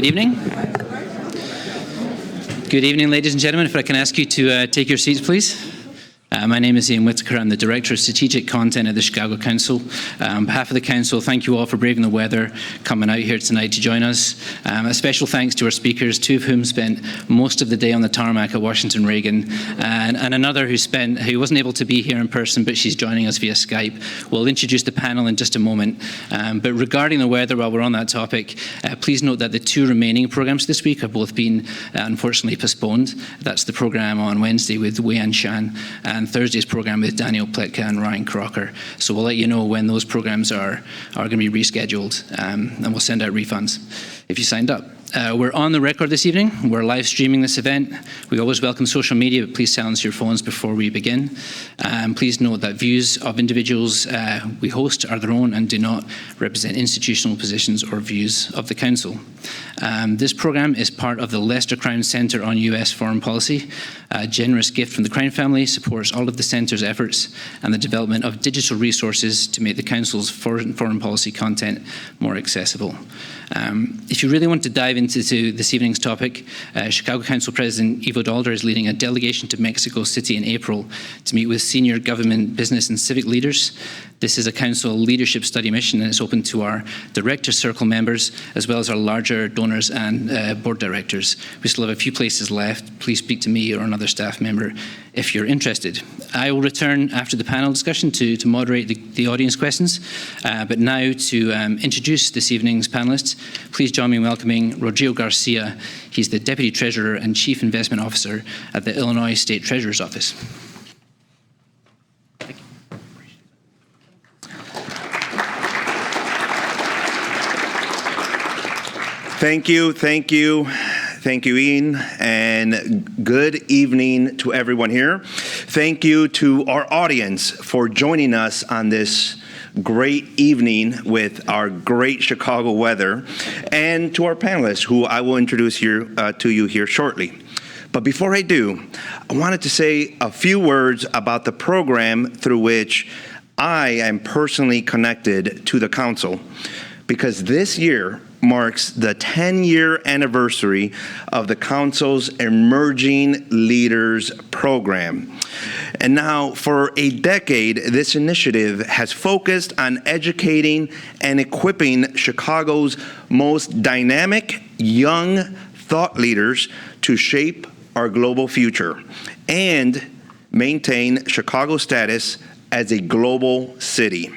Good evening. Good evening, ladies and gentlemen. If I can ask you to take your seats, please. My name is Ian Whittaker. I'm the Director of Strategic Content at the Chicago Council. On behalf of the Council, thank you all for braving the weather, coming out here tonight to join us. A special thanks to our speakers, two of whom spent most of the day on the tarmac at Washington Reagan, and another who wasn't able to be here in person, but she's joining us via Skype. We'll introduce the panel in just a moment. But regarding the weather, while we're on that topic, please note that the two remaining programs this week have both been, unfortunately, postponed. That's the program on Wednesday with Wei-An Shan, and Thursday's program with Daniel Pletka and Ryan Crocker. So we'll let you know when those programs are going to be rescheduled, and we'll send out refunds if you signed up. We're on the record this evening. We're live streaming this event. We always welcome social media, but please silence your phones before we begin. Please note that views of individuals we host are their own and do not represent institutional positions or views of the Council. This program is part of the Lester Crown Center on U.S. Foreign Policy. A generous gift from the Crown family supports all of the Center's efforts and the development of digital resources to make the Council's foreign policy content more accessible. If you really want to dive into this evening's topic, Chicago Council President Ivo Dalder is leading a delegation to Mexico City in April to meet with senior government, business and civic leaders. This is a Council leadership study mission, and it's open to our Director Circle members as well as our larger donors and board directors. We still have a few places left. Please speak to me or another staff member if you're interested. I will return after the panel discussion to moderate the audience questions. But now to introduce this evening's panelists, please join me in welcoming Rodrigo Garcia. He's the Deputy Treasurer and Chief Investment Officer at the Illinois State Treasurer's Office. Thank you, Ian, and good evening to everyone here. Thank you to our audience for joining us on this great evening with our great Chicago weather, and to our panelists, who I will introduce here to you here shortly. But before I do, I wanted to say a few words about the program through which I am personally connected to the Council, because this year marks the 10-year anniversary of the Council's Emerging Leaders Program. And now, for a decade, this initiative has focused on educating and equipping Chicago's most dynamic young thought leaders to shape our global future and maintain Chicago's status as a global city.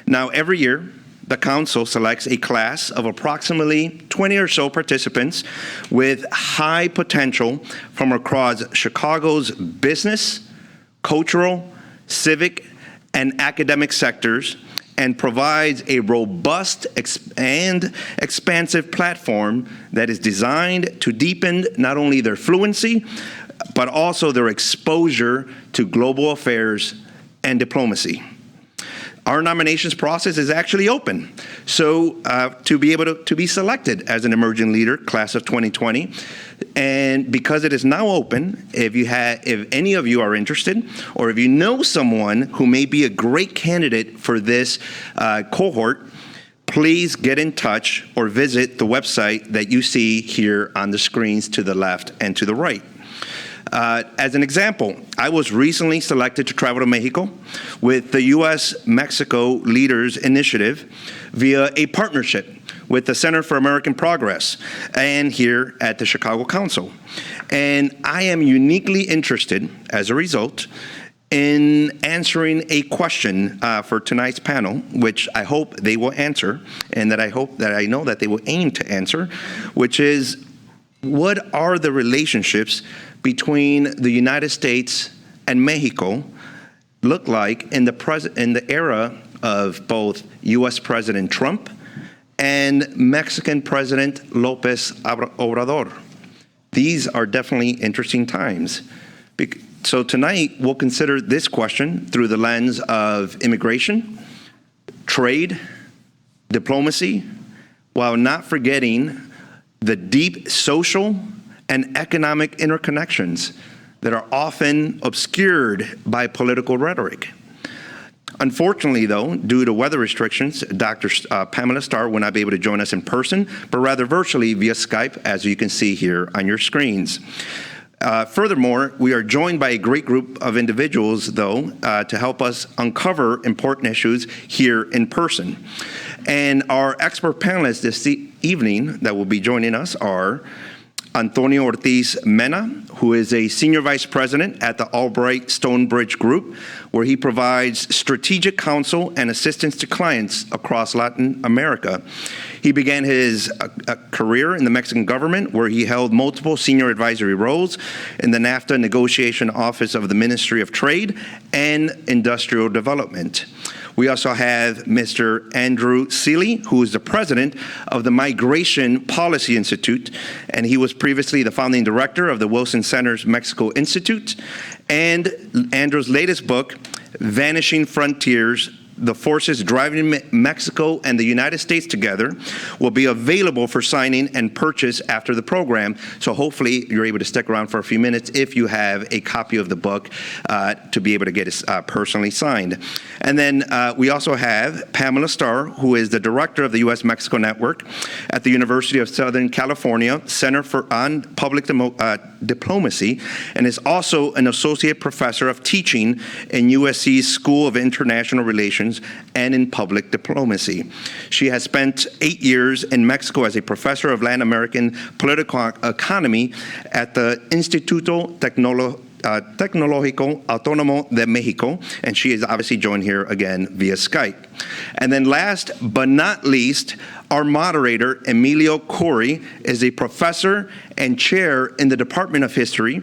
Now, every year, the Council selects a class of approximately 20 or so participants with high potential from across Chicago's business, cultural, civic, and academic sectors, and provides a robust and expansive platform that is designed to deepen not only their fluency, but also their exposure to global affairs and diplomacy. Our nominations process is actually open. So to be able to be selected as an emerging leader, class of 2020, and because it is now open, if any of you are interested, or if you know someone who may be a great candidate for this cohort, please get in touch or visit the website that you see here on the screens to the left and to the right. As an example, I was recently selected to travel to Mexico with the U.S.-Mexico Leaders Initiative via a partnership with the Center for American Progress and here at the Chicago Council. And I am uniquely interested, as a result, in answering a question for tonight's panel, which I hope they will answer, and that I know that they will aim to answer, which is, what are the relationships between the United States and Mexico look like in the era of both U.S. President Trump and Mexican President López Obrador? These are definitely interesting times. So tonight, we'll consider this question through the lens of immigration, trade, diplomacy, while not forgetting the deep social and economic interconnections that are often obscured by political rhetoric. Unfortunately, though, due to weather restrictions, Dr. Pamela Starr will not be able to join us in person, but rather virtually via Skype, as you can see here on your screens. Furthermore, we are joined by a great group of individuals, though, to help us uncover important issues here in person. And our expert panelists this evening that will be joining us are Antonio Ortiz Mena, who is a Senior Vice President at the Albright Stonebridge Group, where he provides strategic counsel and assistance to clients across Latin America. He began his career in the Mexican government, where he held multiple senior advisory roles in the NAFTA negotiation office of the Ministry of Trade and Industrial Development. We also have Mr. Andrew Seeley, who is the president of the Migration Policy Institute, and he was previously the founding director of the Wilson Center's Mexico Institute. And Andrew's latest book, Vanishing Frontiers: The Forces Driving Mexico and the United States Together, will be available for signing and purchase after the program. So hopefully you're able to stick around for a few minutes if you have a copy of the book to be able to get it personally signed. And then we also have Pamela Starr, who is the director of the U.S.-Mexico Network at the University of Southern California Center on Public Diplomacy, and is also an associate professor of teaching in USC's School of International Relations and in public diplomacy. She has spent 8 years in Mexico as a professor of Latin American political economy at the Instituto Tecnológico Autónomo de México, and she is obviously joined here again via Skype. And then last but not least, our moderator, Emilio Corey, is a professor and chair in the Department of History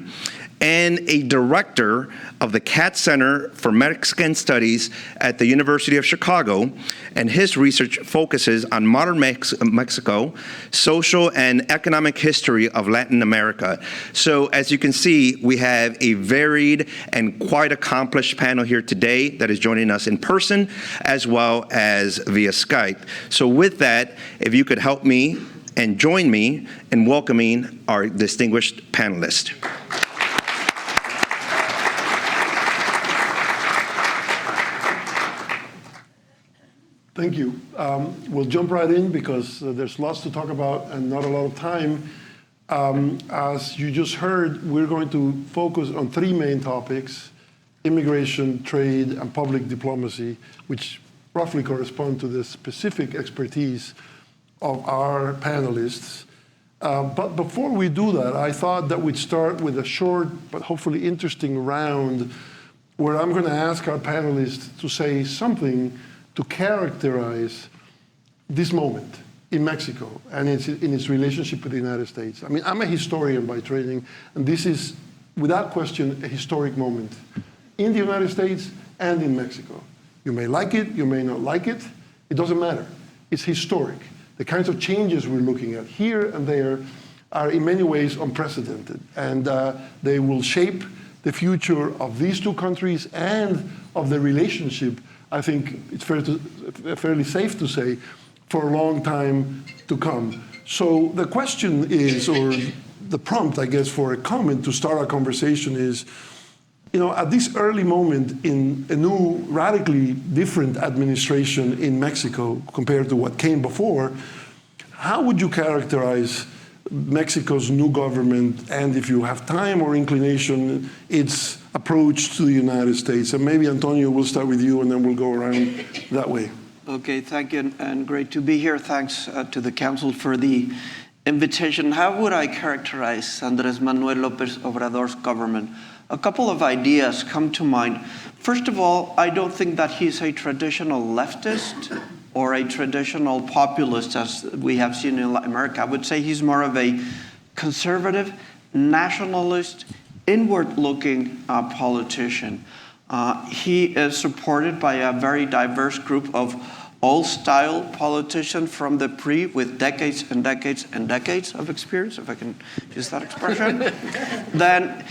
and a director of the Katz Center for Mexican Studies at the University of Chicago, and his research focuses on modern Mexico, social and economic history of Latin America. So as you can see, we have a varied and quite accomplished panel here today that is joining us in person as well as via Skype. So with that, if you could help me and join me in welcoming our distinguished panelists. Thank you. We'll jump right in because there's lots to talk about and not a lot of time. As you just heard, we're going to focus on three main topics: immigration, trade, and public diplomacy, which roughly correspond to the specific expertise of our panelists. But before we do that, I thought that we'd start with a short but hopefully interesting round where I'm going to ask our panelists to say something to characterize this moment in Mexico and in its relationship with the United States. I mean, I'm a historian by training, and this is, without question, a historic moment in the United States and in Mexico. You may like it, you may not like it, it doesn't matter. It's historic. The kinds of changes we're looking at here and there are in many ways unprecedented, and they will shape the future of these two countries and of the relationship, I think it's fairly safe to say, for a long time to come. So the question is, or the prompt, I guess, for a comment to start our conversation is, you know, at this early moment in a new, radically different administration in Mexico compared to what came before, how would you characterize Mexico's new government, and if you have time or inclination, its approach to the United States? And maybe, Antonio, we'll start with you, and then we'll go around that way. Okay, thank you, and great to be here. Thanks to the Council for the invitation. How would I characterize Andrés Manuel López Obrador's government? A couple of ideas come to mind. First of all, I don't think that he's a traditional leftist or a traditional populist, as we have seen in Latin America. I would say he's more of a conservative, nationalist, inward-looking politician. He is supported by a very diverse group of old-style politicians from the PRI with decades and decades and decades of experience, if I can use that expression. Then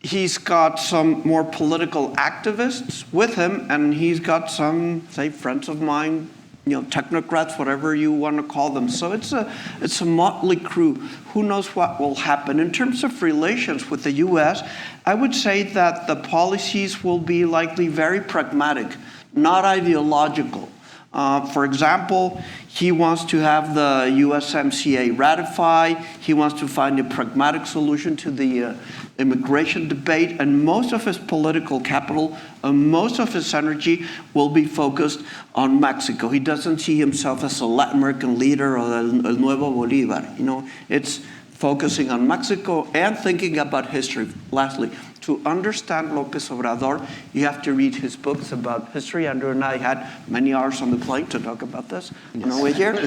he's got some more political activists with him, and he's got some, say, friends of mine, you know, technocrats, whatever you want to call them. So it's a motley crew. Who knows what will happen? In terms of relations with the U.S., I would say that the policies will be likely very pragmatic not ideological. For example, he wants to have the USMCA ratified. He wants to find a pragmatic solution to the immigration debate, and most of his political capital, most of his energy will be focused on Mexico. He doesn't see himself as a Latin American leader or el nuevo Bolívar. You know, it's focusing on Mexico and thinking about history. Lastly, to understand López Obrador, you have to read his books about history. Andrew and I had many hours on the plane to talk about this on our way here.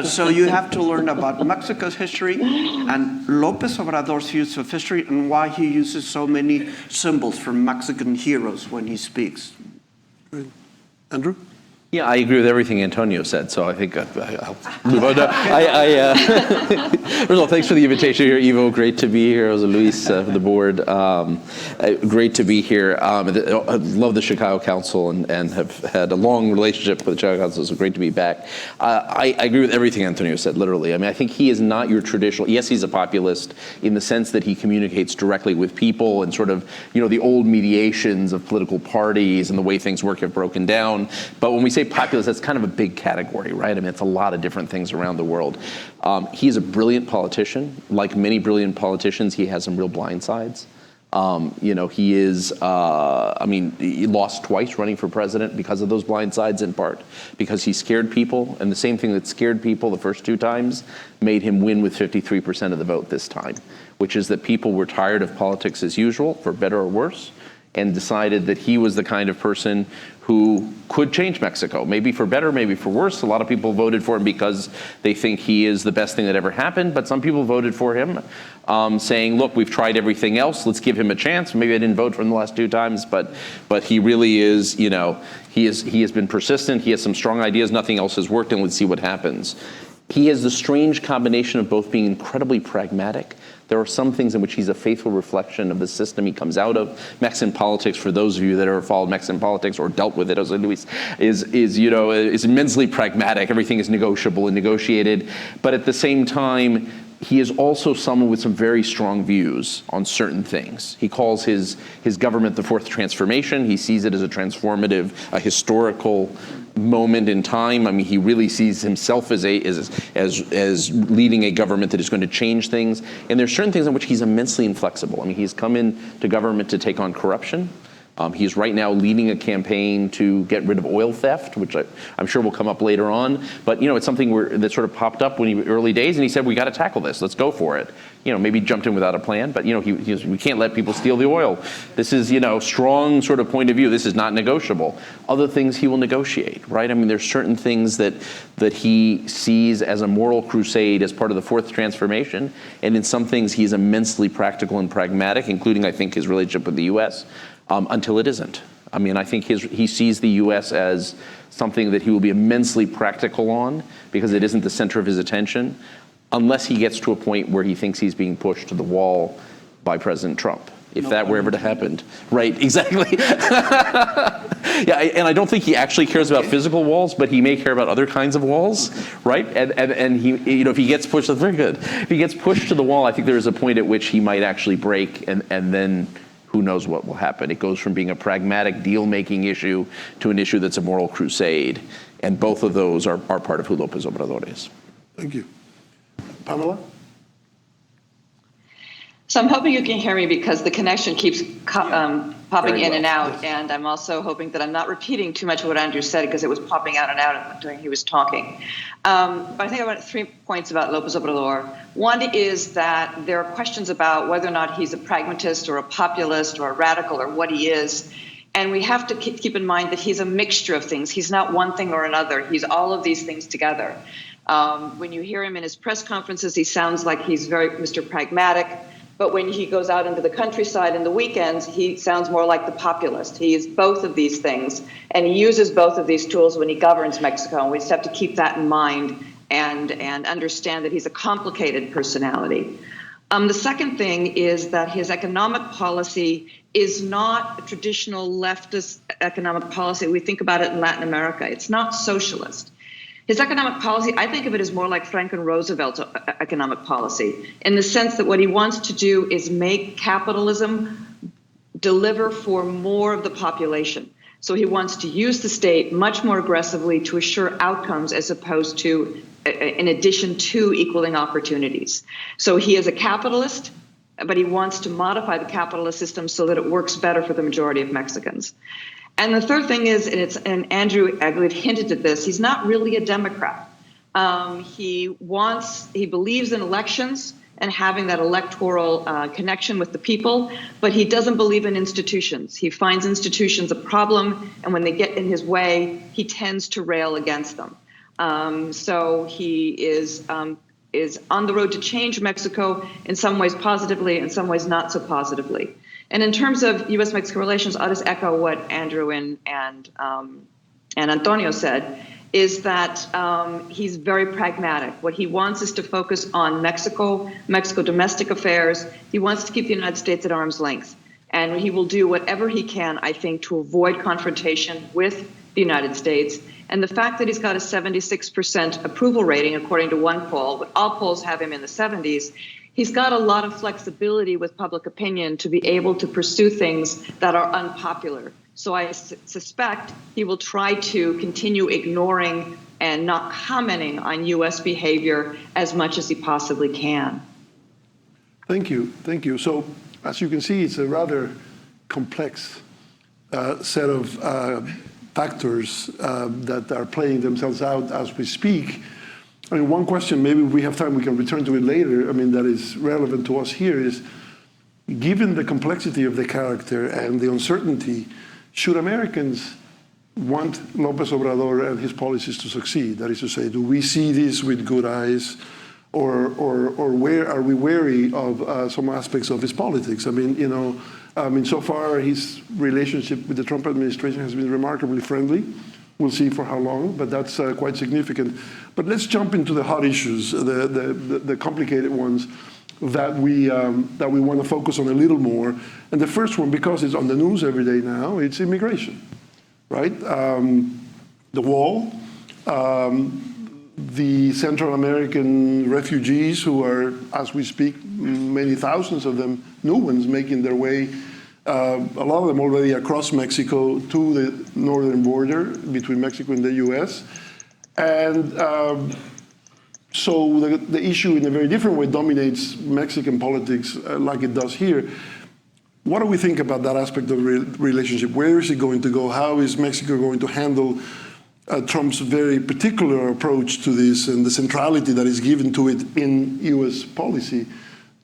So you have to learn about Mexico's history and López Obrador's use of history and why he uses so many symbols from Mexican heroes when he speaks. Great. Andrew? Yeah, I agree with everything Antonio said, so I think I'll move on. First of all, thanks for the invitation here, Ivo. Great to be here. Jose Luis, the board. Great to be here. I love the Chicago Council and have had a long relationship with the Chicago Council, so great to be back. I agree with everything Antonio said, literally. I mean, I think he is not your traditional, yes, he's a populist in the sense that he communicates directly with people and sort of, you know, the old mediations of political parties and the way things work have broken down. But when we say populist, that's kind of a big category, right? I mean, it's a lot of different things around the world. He's a brilliant politician. Like many brilliant politicians, he has some real blind sides. You know, he is, I mean, he lost twice running for president because of those blind sides in part, because he scared people, and the same thing that scared people the first two times made him win with 53% of the vote this time, which is that people were tired of politics as usual, for better or worse, and decided that he was the kind of person who could change Mexico, maybe for better, maybe for worse. A lot of people voted for him because they think he is the best thing that ever happened, but some people voted for him saying, look, we've tried everything else, let's give him a chance. Maybe I didn't vote for him the last two times, but he really is, you know, he has been persistent, he has some strong ideas, nothing else has worked, and let's see what happens. He has the strange combination of both being incredibly pragmatic. There are some things in which he's a faithful reflection of the system he comes out of. Mexican politics, for those of you that have followed Mexican politics or dealt with it, Jose Luis, is immensely pragmatic. Everything is negotiable and negotiated. But at the same time, he is also someone with some very strong views on certain things. He calls his government the fourth transformation. He sees it as a transformative, a historical moment in time. I mean, he really sees himself as leading a government that is going to change things. And there's certain things on which he's immensely inflexible. I mean, he's come into government to take on corruption. He's right now leading a campaign to get rid of oil theft, which I'm sure will come up later on. But, you know, it's something that sort of popped up when early days, and he said, we got to tackle this. Let's go for it. You know, maybe jumped in without a plan, but, you know, we can't let people steal the oil. This is, you know, strong sort of point of view. This is not negotiable. Other things he will negotiate, right? I mean, there's certain things that he sees as a moral crusade as part of the fourth transformation. And in some things, he's immensely practical and pragmatic, including, I think, his relationship with the U.S., until it isn't. I mean, I think he sees the U.S. as something that he will be immensely practical on because it isn't the center of his attention, unless he gets to a point where he thinks he's being pushed to the wall by President Trump, if that were ever to happen. Right, exactly. Yeah, and I don't think he actually cares about physical walls, but he may care about other kinds of walls, right? And he, you know, if he gets pushed, that's very good. If he gets pushed to the wall, I think there is a point at which he might actually break, and then who knows what will happen. It goes from being a pragmatic deal-making issue to an issue that's a moral crusade. And both of those are part of who López Obrador is. Thank you. Pamela? So I'm hoping you can hear me because the connection keeps popping in and out. Yes. And I'm also hoping that I'm not repeating too much of what Andrew said because it was popping out and out during he was talking. But I think I want 3 points about López Obrador. One is that there are questions about whether or not he's a pragmatist or a populist or a radical or what he is. And we have to keep in mind that he's a mixture of things. He's not one thing or another. He's all of these things together. When you hear him in his press conferences, he sounds like he's very Mr. Pragmatic. But when he goes out into the countryside in the weekends, he sounds more like the populist. He is both of these things, and he uses both of these tools when he governs Mexico. And we just have to keep that in mind and understand that he's a complicated personality. The second thing is that his economic policy is not a traditional leftist economic policy. We think about it in Latin America. It's not socialist. His economic policy, I think of it as more like Franklin Roosevelt's economic policy, in the sense that what he wants to do is make capitalism deliver for more of the population. So he wants to use the state much more aggressively to assure outcomes as opposed to in addition to equaling opportunities. So he is a capitalist, but he wants to modify the capitalist system so that it works better for the majority of Mexicans. And the third thing is, and Andrew, I believe, hinted at this, he's not really a Democrat. He believes in elections and having that electoral connection with the people, but he doesn't believe in institutions. He finds institutions a problem, and when they get in his way, he tends to rail against them. So he is on the road to change Mexico in some ways positively, in some ways not so positively. And in terms of U.S.-Mexico relations, I'll just echo what Andrew and Antonio said, is that he's very pragmatic. What he wants is to focus on Mexico domestic affairs. He wants to keep the United States at arm's length. And he will do whatever he can, I think, to avoid confrontation with the United States. And the fact that he's got a 76% approval rating, according to one poll, but all polls have him in the 70s, he's got a lot of flexibility with public opinion to be able to pursue things that are unpopular. So I suspect he will try to continue ignoring and not commenting on U.S. behavior as much as he possibly can. Thank you. Thank you. So as you can see, it's a rather complex set of factors that are playing themselves out as we speak. I mean, one question, maybe if we have time, we can return to it later, I mean, that is relevant to us here is, given the complexity of the character and the uncertainty, should Americans want López Obrador and his policies to succeed? That is to say, do we see this with good eyes, or where are we wary of some aspects of his politics? I mean, so far his relationship with the Trump administration has been remarkably friendly. We'll see for how long, but that's quite significant. But let's jump into the hot issues, the complicated ones that we want to focus on a little more. And the first one, because it's on the news every day now, it's immigration, right? The wall, the Central American refugees who are, as we speak, many thousands of them, new ones making their way, a lot of them already across Mexico to the northern border between Mexico and the US. And so the issue in a very different way dominates Mexican politics like it does here. What do we think about that aspect of the relationship? Where is it going to go? How is Mexico going to handle Trump's very particular approach to this and the centrality that is given to it in US policy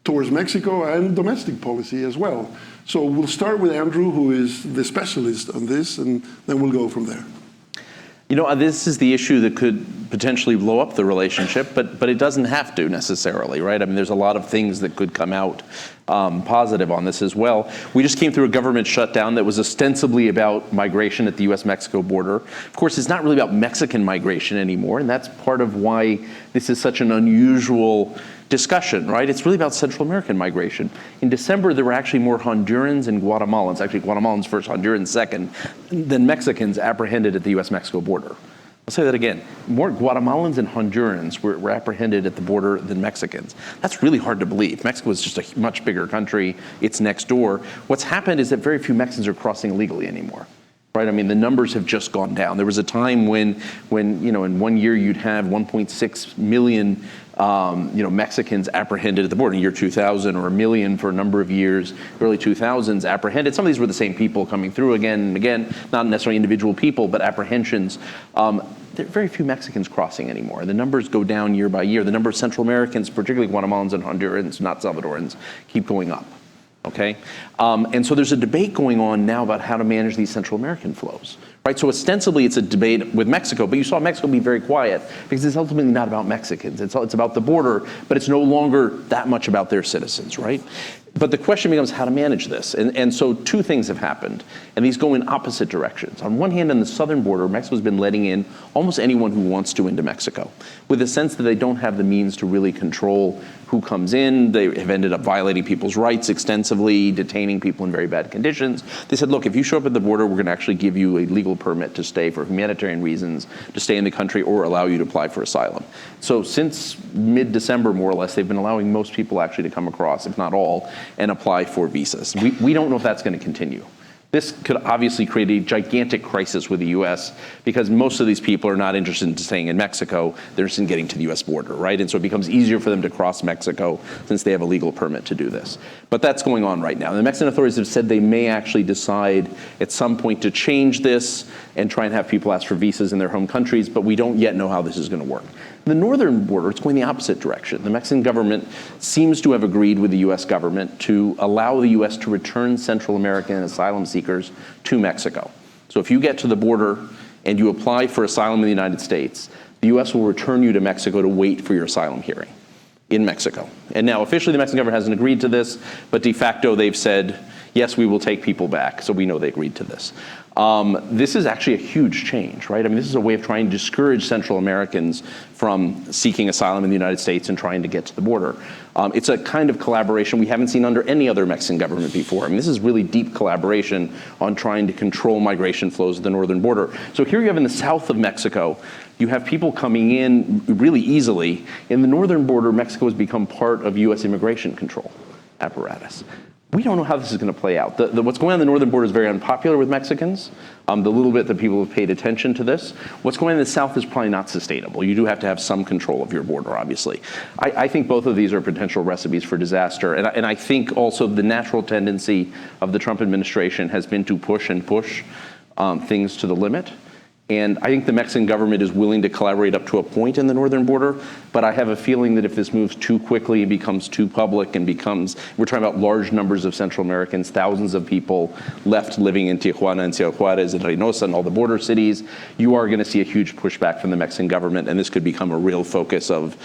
towards Mexico and domestic policy as well? So we'll start with Andrew, who is the specialist on this, and then we'll go from there. You know, this is the issue that could potentially blow up the relationship, but it doesn't have to necessarily, right? I mean, there's a lot of things that could come out positive on this as well. We just came through a government shutdown that was ostensibly about migration at the US-Mexico border. Of course, it's not really about Mexican migration anymore, and that's part of why this is such an unusual discussion, right? It's really about Central American migration. In December, there were actually more Hondurans and Guatemalans, actually Guatemalans first, Hondurans second, than Mexicans apprehended at the US-Mexico border. I'll say that again. More Guatemalans and Hondurans were apprehended at the border than Mexicans. That's really hard to believe. Mexico is just a much bigger country. It's next door. What's happened is that very few Mexicans are crossing illegally anymore. Right? I mean, the numbers have just gone down. There was a time when you know, in 1 year you'd have 1.6 million Mexicans apprehended at the border in the year 2000, or 1 million for a number of years, early 2000s apprehended. Some of these were the same people coming through again and again, not necessarily individual people, but apprehensions. There are very few Mexicans crossing anymore. The numbers go down year by year. The number of Central Americans, particularly Guatemalans and Hondurans, not Salvadorans, keep going up. Okay, and so there's a debate going on now about how to manage these Central American flows, right? So ostensibly it's a debate with Mexico, but you saw Mexico be very quiet because it's ultimately not about Mexicans. It's about the border, but it's no longer that much about their citizens, right? But the question becomes how to manage this. And so two things have happened, and these go in opposite directions. On one hand, on the southern border, Mexico's been letting in almost anyone who wants to into Mexico, with a sense that they don't have the means to really control who comes in. They have ended up violating people's rights extensively, detaining people in very bad conditions. They said, look, if you show up at the border, we're going to actually give you a legal permit to stay for humanitarian reasons, to stay in the country, or allow you to apply for asylum. So since mid-December, more or less, they've been allowing most people actually to come across, if not all, and apply for visas. We don't know if that's going to continue. This could obviously create a gigantic crisis with the U.S. because most of these people are not interested in staying in Mexico. They're interested in getting to the U.S. border, right? And so it becomes easier for them to cross Mexico since they have a legal permit to do this. But that's going on right now. The Mexican authorities have said they may actually decide at some point to change this and try and have people ask for visas in their home countries, but we don't yet know how this is going to work. The northern border, it's going the opposite direction. The Mexican government seems to have agreed with the U.S. government to allow the U.S. to return Central American asylum seekers to Mexico. So if you get to the border and you apply for asylum in the United States, the U.S. will return you to Mexico to wait for your asylum hearing in Mexico. And now officially the Mexican government hasn't agreed to this, but de facto they've said, yes, we will take people back. So we know they agreed to this. This is actually a huge change, right? I mean, this is a way of trying to discourage Central Americans from seeking asylum in the United States and trying to get to the border. It's a kind of collaboration we haven't seen under any other Mexican government before. I mean, this is really deep collaboration on trying to control migration flows at the northern border. So here you have in the south of Mexico, you have people coming in really easily. In the northern border, Mexico has become part of U.S. immigration control apparatus. We don't know how this is going to play out. What's going on in the northern border is very unpopular with Mexicans. The little bit that people have paid attention to this. What's going on in the south is probably not sustainable. You do have to have some control of your border, obviously. I think both of these are potential recipes for disaster. And I think also the natural tendency of the Trump administration has been to push things to the limit. And I think the Mexican government is willing to collaborate up to a point in the northern border, but I have a feeling that if this moves too quickly and becomes too public and we're talking about large numbers of Central Americans, thousands of people left living in Tijuana and Ciudad Juarez and Reynosa and all the border cities, you are going to see a huge pushback from the Mexican government, and this could become a real focus of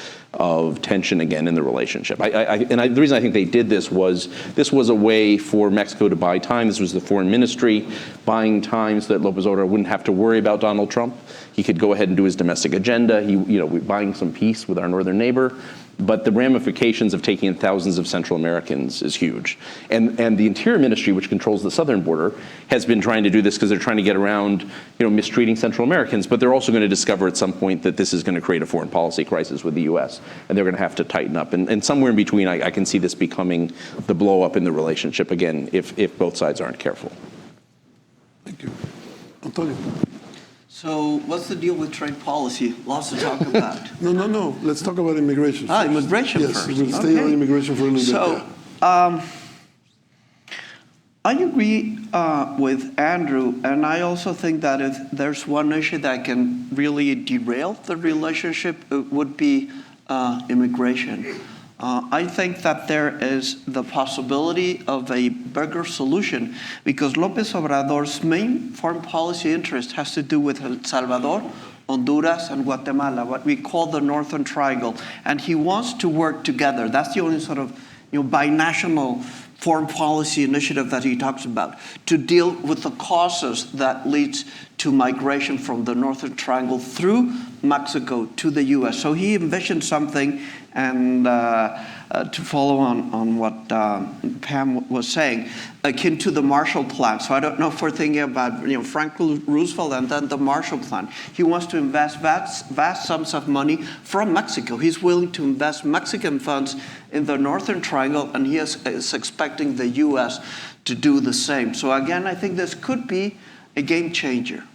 tension again in the relationship. The reason I think they did this was a way for Mexico to buy time. This was the foreign ministry buying time so that López Obrador wouldn't have to worry about Donald Trump. He could go ahead and do his domestic agenda. We're buying some peace with our northern neighbor. But the ramifications of taking in thousands of Central Americans is huge. And the Interior Ministry, which controls the southern border, has been trying to do this because they're trying to get around mistreating Central Americans. But they're also going to discover at some point that this is going to create a foreign policy crisis with the U.S. And they're going to have to tighten up. And somewhere in between, I can see this becoming the blow up in the relationship again if both sides aren't careful. Thank you. Antonio. So what's the deal with trade policy? Lots to talk about. No. Let's talk about immigration first. Immigration first. Yes, we'll stay on immigration for a little bit. I agree with Andrew, and I also think that if there's one issue that can really derail the relationship, it would be immigration. I think that there is the possibility of a bigger solution because López Obrador's main foreign policy interest has to do with El Salvador, Honduras, and Guatemala, what we call the Northern Triangle. And he wants to work together. That's the only sort of binational foreign policy initiative that he talks about, to deal with the causes that leads to migration from the Northern Triangle through Mexico to the U.S. So he envisioned something, and to follow on what Pam was saying, akin to the Marshall Plan. So I don't know if we're thinking about Franklin Roosevelt and then the Marshall Plan. He wants to invest vast sums of money from Mexico. He's willing to invest Mexican funds in the Northern Triangle, and he is expecting the U.S. to do the same. So again, I think this could be a game changer.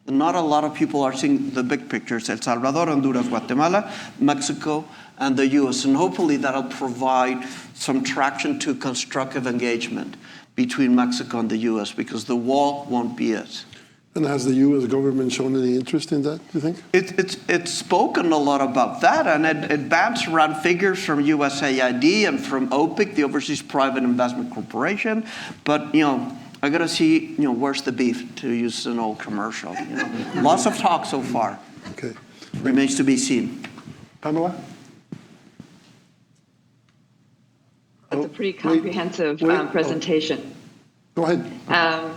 Not a lot of people are seeing the big pictures: El Salvador, Honduras, Guatemala, Mexico, and the U.S. And hopefully that'll provide some traction to constructive engagement between Mexico and the U.S. because the wall won't be it. And has the U.S. government shown any interest in that, do you think? It's spoken a lot about that, and it bounced around figures from USAID and from OPIC, the Overseas Private Investment Corporation. But, I got to see, where's the beef, to use an old commercial. Lots of talk so far. Okay. Remains to be seen. Pamela? That's a pretty comprehensive presentation. Go ahead.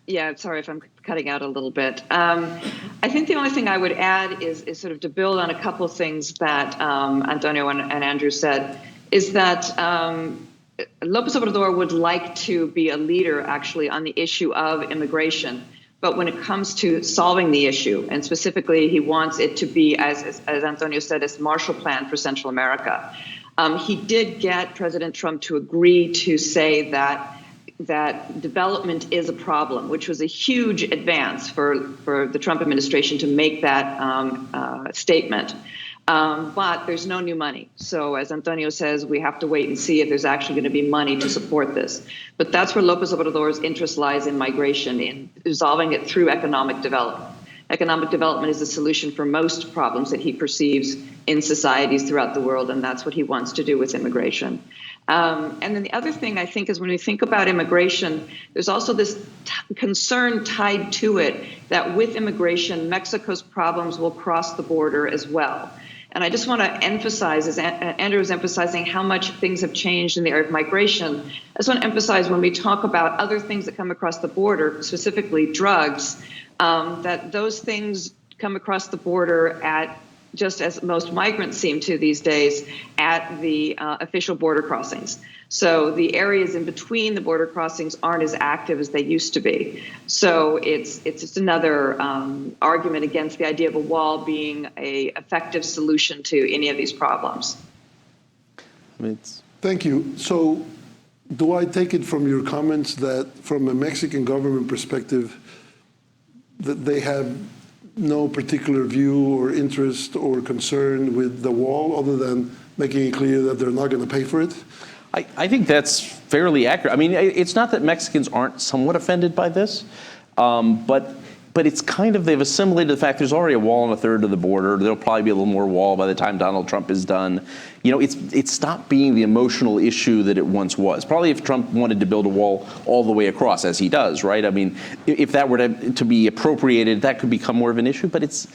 Yeah, sorry if I'm cutting out a little bit. I think the only thing I would add is sort of to build on a couple of things that Antonio and Andrew said, is that López Obrador would like to be a leader actually on the issue of immigration. But when it comes to solving the issue, and specifically he wants it to be, as Antonio said, a Marshall Plan for Central America. He did get President Trump to agree to say that that development is a problem, which was a huge advance for the Trump administration to make that statement. But there's no new money. So as Antonio says, we have to wait and see if there's actually going to be money to support this. But that's where López Obrador's interest lies in migration, in resolving it through economic development. Economic development is the solution for most problems that he perceives in societies throughout the world, and that's what he wants to do with immigration. And then the other thing I think is when we think about immigration, there's also this concern tied to it that with immigration, Mexico's problems will cross the border as well. And I just want to emphasize, as Andrew was emphasizing, how much things have changed in the area of migration. I just want to emphasize when we talk about other things that come across the border, specifically drugs, that those things come across the border at, just as most migrants seem to these days, at the official border crossings. So the areas in between the border crossings aren't as active as they used to be. So it's just another argument against the idea of a wall being an effective solution to any of these problems. Thank you. So do I take it from your comments that from a Mexican government perspective, that they have no particular view or interest or concern with the wall other than making it clear that they're not going to pay for it? I think that's fairly accurate. I mean, it's not that Mexicans aren't somewhat offended by this, but it's kind of, they've assimilated the fact there's already a wall on a third of the border. There'll probably be a little more wall by the time Donald Trump is done. You know, it's stopped being the emotional issue that it once was. Probably if Trump wanted to build a wall all the way across, as he does, right? I mean, if that were to be appropriated, that could become more of an issue, but it's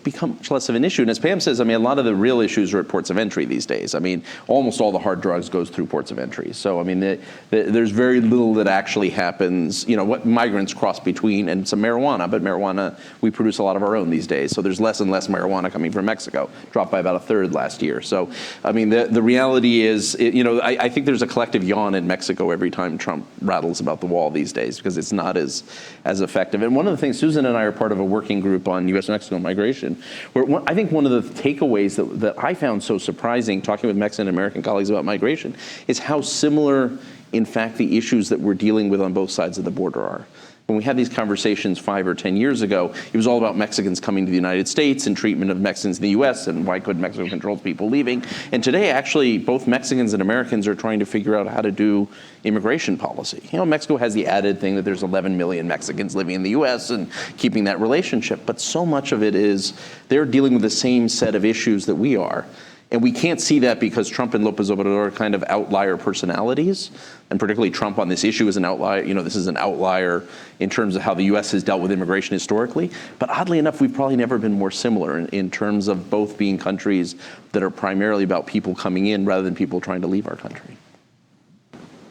become much less of an issue. And as Pam says, I mean, a lot of the real issues are at ports of entry these days. I mean, almost all the hard drugs goes through ports of entry. So, I mean, there's very little that actually happens, you know, what migrants cross between, and some marijuana, but marijuana, we produce a lot of our own these days. So there's less and less marijuana coming from Mexico, dropped by about a third last year. So, I mean, the reality is, you know, I think there's a collective yawn in Mexico every time Trump rattles about the wall these days because it's not as effective. And one of the things, Susan and I are part of a working group on U.S.-Mexico migration, where I think one of the takeaways that I found so surprising talking with Mexican and American colleagues about migration is how similar, in fact, the issues that we're dealing with on both sides of the border are. When we had these conversations 5 or 10 years ago, it was all about Mexicans coming to the United States and treatment of Mexicans in the U.S. and why couldn't Mexico control people leaving. And today, actually, both Mexicans and Americans are trying to figure out how to do immigration policy. You know, Mexico has the added thing that there's 11 million Mexicans living in the U.S. and keeping that relationship. But so much of it is they're dealing with the same set of issues that we are. And we can't see that because Trump and López Obrador are kind of outlier personalities, and particularly Trump on this issue is an outlier. You know, this is an outlier in terms of how the U.S. has dealt with immigration historically. But oddly enough, we've probably never been more similar in terms of both being countries that are primarily about people coming in rather than people trying to leave our country.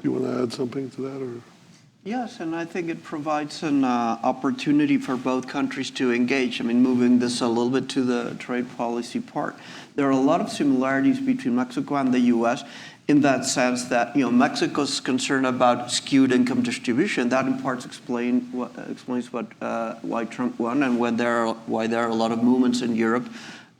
You want to add something to that, or? Yes, and I think it provides an opportunity for both countries to engage. I mean, moving this a little bit to the trade policy part. There are a lot of similarities between Mexico and the U.S. in that sense that, you know, Mexico's concerned about skewed income distribution. That in part explains why Trump won and why there are a lot of movements in Europe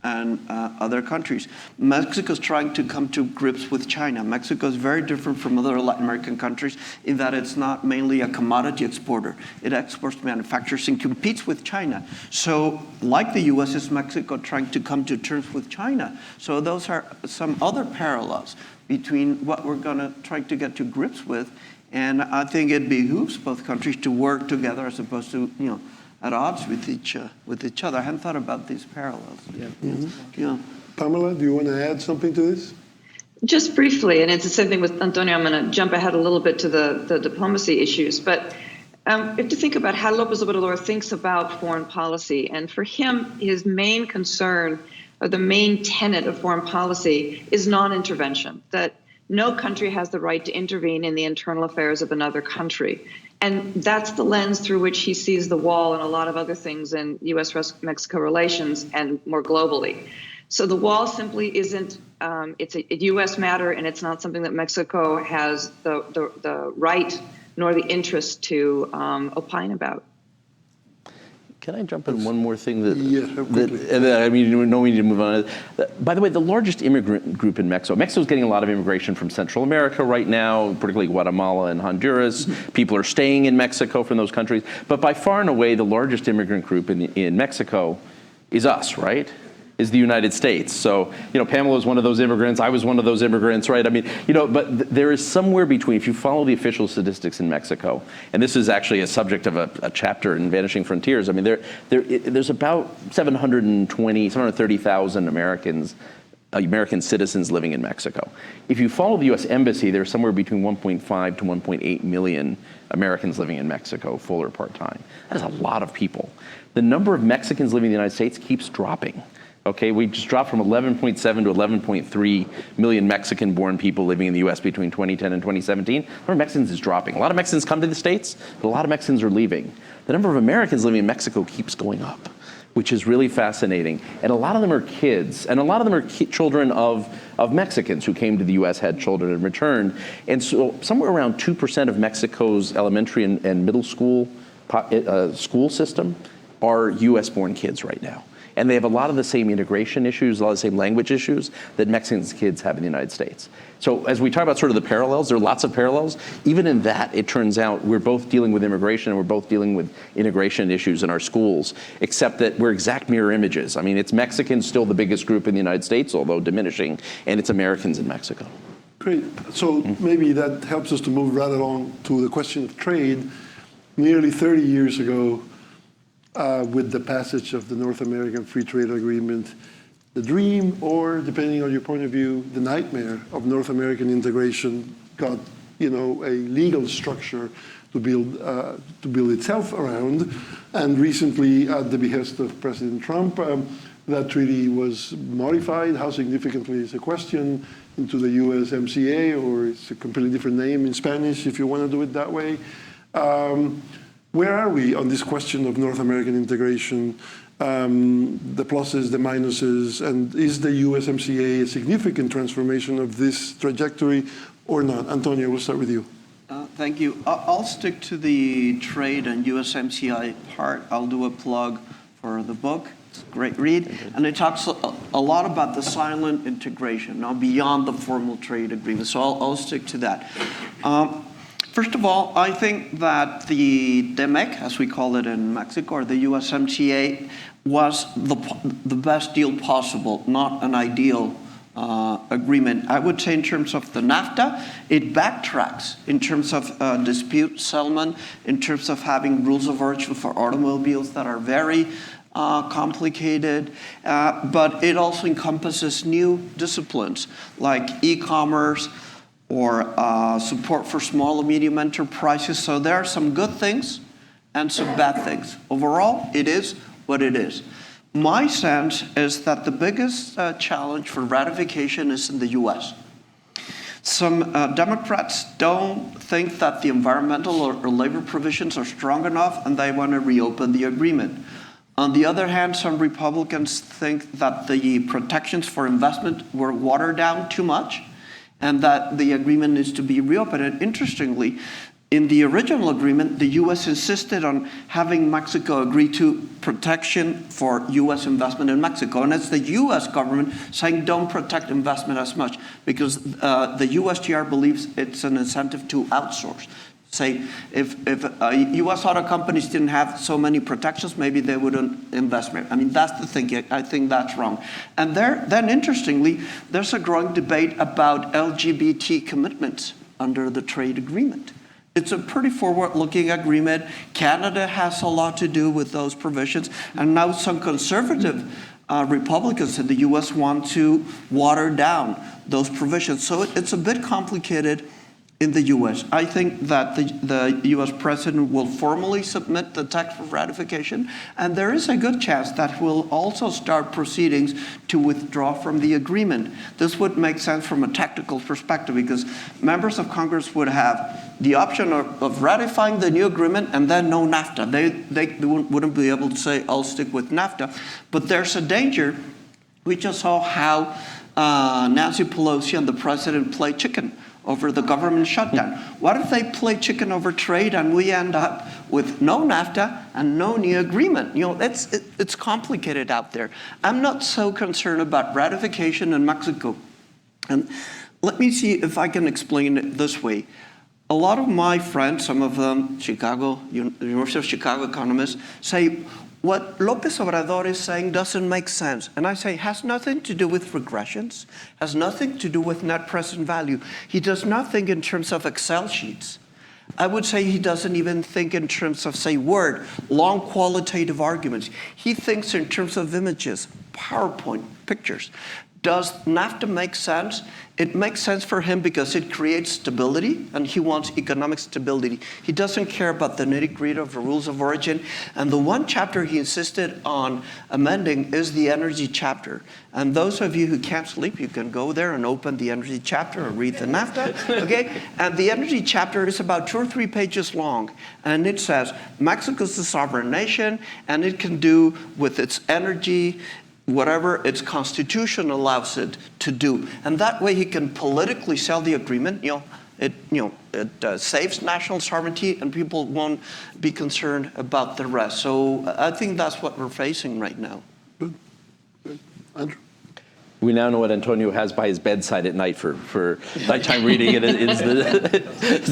and other countries. Mexico's trying to come to grips with China. Mexico is very different from other Latin American countries in that it's not mainly a commodity exporter. It exports manufacturers and competes with China. So like the US, is Mexico trying to come to terms with China? So those are some other parallels between what we're going to try to get to grips with. And I think it behooves both countries to work together as opposed to, you know, at odds with each other. I hadn't thought about these parallels. Yeah. Mm-hmm. Yeah. Pamela, do you want to add something to this? Just briefly, and it's the same thing with Antonio. I'm going to jump ahead a little bit to the diplomacy issues, but you have to think about how López Obrador thinks about foreign policy. And for him, his main concern, or the main tenet of foreign policy, is non-intervention, that no country has the right to intervene in the internal affairs of another country. And that's the lens through which he sees the wall and a lot of other things in U.S.-Mexico relations and more globally. So the wall simply isn't, it's a U.S. matter, and it's not something that Mexico has the right nor the interest to opine about. Can I jump in one more thing? Yeah, I mean, no, we need to move on. By the way, the largest immigrant group in Mexico. Mexico's getting a lot of immigration from Central America right now, particularly Guatemala and Honduras. People are staying in Mexico from those countries. But by far and away, the largest immigrant group in Mexico is us, right? Is the United States. So, Pamela was one of those immigrants. I was one of those immigrants, right? I mean, but there is somewhere between, if you follow the official statistics in Mexico, and this is actually a subject of a chapter in Vanishing Frontiers. I mean, there's about 730,000 American citizens living in Mexico. If you follow the U.S. Embassy, there's somewhere between 1.5 to 1.8 million Americans living in Mexico, full or part-time. That is a lot of people. The number of Mexicans living in the United States keeps dropping. Okay, we just dropped from 11.7 to 11.3 million Mexican-born people living in the U.S. between 2010 and 2017. The number of Mexicans is dropping. A lot of Mexicans come to the States, but a lot of Mexicans are leaving. The number of Americans living in Mexico keeps going up, which is really fascinating. And a lot of them are kids, and a lot of them are children of Mexicans who came to the U.S., had children, and returned. And so somewhere around 2% of Mexico's elementary and middle school school system are U.S.-born kids right now. And they have a lot of the same integration issues, a lot of the same language issues that Mexican kids have in the United States. So as we talk about sort of the parallels, there are lots of parallels. Even in that, it turns out we're both dealing with immigration and we're both dealing with integration issues in our schools, except that we're exact mirror images. I mean, it's Mexicans still the biggest group in the United States, although diminishing, and it's Americans in Mexico. Great. So maybe that helps us to move right along to the question of trade. Nearly 30 years ago, with the passage of the North American Free Trade Agreement, the dream, or depending on your point of view, the nightmare of North American integration got, a legal structure to build itself around. And recently, at the behest of President Trump, that treaty was modified. How significantly is a question, into the USMCA, or it's a completely different name in Spanish if you want to do it that way. Where are we on this question of North American integration, the pluses, the minuses, and is the USMCA a significant transformation of this trajectory or not? Antonio, we'll start with you. Thank you. I'll stick to the trade and USMCA part. I'll do a plug for the book. It's a great read. And it talks a lot about the silent integration, now beyond the formal trade agreement. So I'll stick to that. First of all, I think that the TEMEC, as we call it in Mexico, or the USMCA, was the best deal possible, not an ideal agreement. I would say in terms of the NAFTA, it backtracks in terms of dispute settlement, in terms of having rules of origin for automobiles that are very complicated, but it also encompasses new disciplines like e-commerce, or support for small and medium enterprises. So there are some good things and some bad things. Overall, it is what it is. My sense is that the biggest challenge for ratification is in the US. Some Democrats don't think that the environmental or labor provisions are strong enough, and they want to reopen the agreement. On the other hand, some Republicans think that the protections for investment were watered down too much, and that the agreement needs to be reopened. And interestingly, in the original agreement, the U.S. insisted on having Mexico agree to protection for U.S. investment in Mexico. And it's the U.S. government saying don't protect investment as much, because the USTR believes it's an incentive to outsource. Say, if U.S. auto companies didn't have so many protections, maybe they wouldn't invest more. I mean, that's the thinking. I think that's wrong. And then interestingly, there's a growing debate about LGBT commitments under the trade agreement. It's a pretty forward-looking agreement. Canada has a lot to do with those provisions. And now some conservative Republicans in the U.S. want to water down those provisions. So it's a bit complicated in the U.S. I think that the U.S. president will formally submit the text for ratification, and there is a good chance that he'll also start proceedings to withdraw from the agreement. This would make sense from a tactical perspective, because members of Congress would have the option of ratifying the new agreement and then no NAFTA. They wouldn't be able to say, I'll stick with NAFTA. But there's a danger. We just saw how Nancy Pelosi and the president play chicken over the government shutdown. What if they play chicken over trade and we end up with no NAFTA and no new agreement? It's complicated out there. I'm not so concerned about ratification in Mexico. And let me see if I can explain it this way. A lot of my friends, some of them University of Chicago economists, say what López Obrador is saying doesn't make sense. And I say, has nothing to do with regressions, has nothing to do with net present value. He does not think in terms of Excel sheets. I would say he doesn't even think in terms of, say, Word, long qualitative arguments. He thinks in terms of images, PowerPoint, pictures. Does NAFTA make sense? It makes sense for him because it creates stability, and he wants economic stability. He doesn't care about the nitty-gritty of the rules of origin. And the one chapter he insisted on amending is the energy chapter. And those of you who can't sleep, you can go there and open the energy chapter or read the NAFTA, okay? And the energy chapter is about 2 or 3 pages long. And it says, Mexico's a sovereign nation, and it can do with its energy whatever its constitution allows it to do. And that way he can politically sell the agreement. It saves national sovereignty, and people won't be concerned about the rest. So I think that's what we're facing right now. Good. Andrew? We now know what Antonio has by his bedside at night for nighttime reading. It is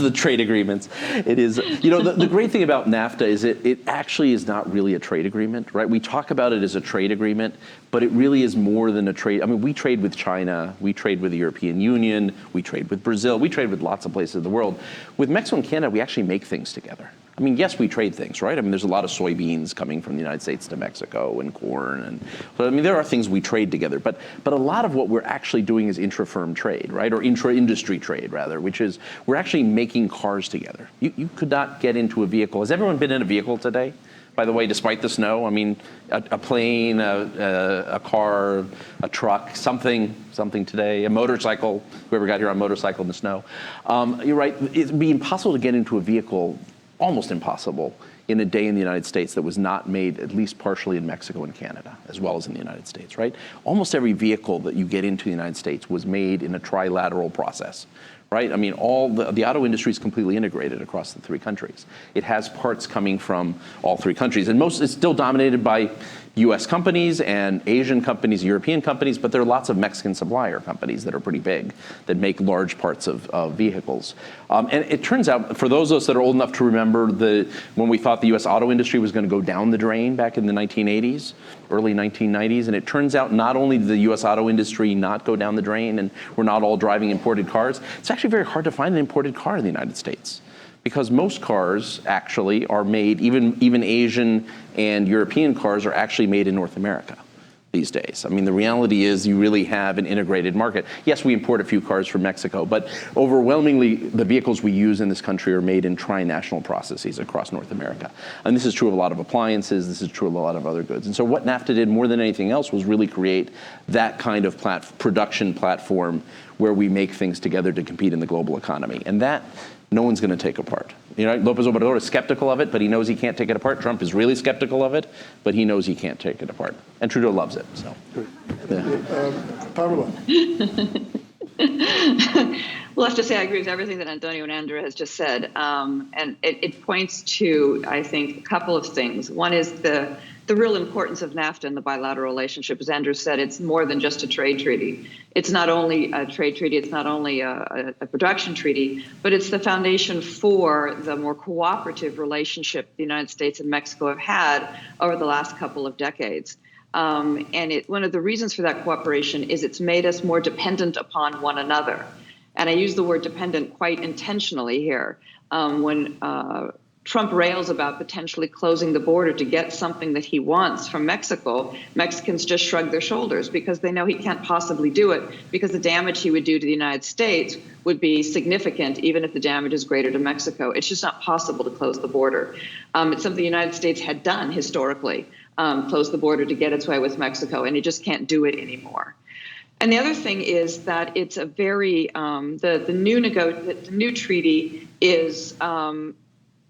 the trade agreements. It is, the great thing about NAFTA is it actually is not really a trade agreement, right? We talk about it as a trade agreement, but it really is more than a trade. I mean, we trade with China, we trade with the European Union, we trade with Brazil, we trade with lots of places in the world. With Mexico and Canada, we actually make things together. I mean, yes, we trade things, right? I mean, there's a lot of soybeans coming from the United States to Mexico and corn. And so, I mean, there are things we trade together. But a lot of what we're actually doing is intra-firm trade, right? Or intra-industry trade, rather, which is we're actually making cars together. You could not get into a vehicle. Has everyone been in a vehicle today? By the way, despite the snow, I mean, a plane, a car, a truck, something today, a motorcycle, whoever got here on a motorcycle in the snow. You're right, it'd be impossible to get into a vehicle, almost impossible, in a day in the United States that was not made at least partially in Mexico and Canada, as well as in the United States, right? Almost every vehicle that you get into the United States was made in a trilateral process, right? I mean, all the auto industry is completely integrated across the 3 countries. It has parts coming from all 3 countries, and it's still dominated by US companies and Asian companies, European companies, but there are lots of Mexican supplier companies that are pretty big that make large parts of vehicles. And it turns out, for those of us that are old enough to remember when we thought the US auto industry was going to go down the drain back in the 1980s, early 1990s, and it turns out not only did the US auto industry not go down the drain and we're not all driving imported cars, it's actually very hard to find an imported car in the United States. Because most cars actually are made, even Asian and European cars are actually made in North America these days. I mean, the reality is you really have an integrated market. Yes, we import a few cars from Mexico, but overwhelmingly the vehicles we use in this country are made in tri-national processes across North America. And this is true of a lot of appliances, this is true of a lot of other goods. And so what NAFTA did more than anything else was really create that kind of production platform where we make things together to compete in the global economy. And that no one's going to take apart. López Obrador is skeptical of it, but he knows he can't take it apart. Trump is really skeptical of it, but he knows he can't take it apart. And Trudeau loves it. So, yeah. Pamela. Well, I have to say I agree with everything that Antonio and Andrew has just said. And it points to, I think, a couple of things. One is the real importance of NAFTA and the bilateral relationship. As Andrew said, it's more than just a trade treaty. It's not only a trade treaty, it's not only a production treaty, but it's the foundation for the more cooperative relationship the United States and Mexico have had over the last couple of decades. And one of the reasons for that cooperation is it's made us more dependent upon one another. And I use the word dependent quite intentionally here. When Trump rails about potentially closing the border to get something that he wants from Mexico, Mexicans just shrug their shoulders because they know he can't possibly do it because the damage he would do to the United States would be significant, even if the damage is greater to Mexico. It's just not possible to close the border. It's something the United States had done historically, close the border to get its way with Mexico, and it just can't do it anymore. And the other thing is that it's a very the new treaty is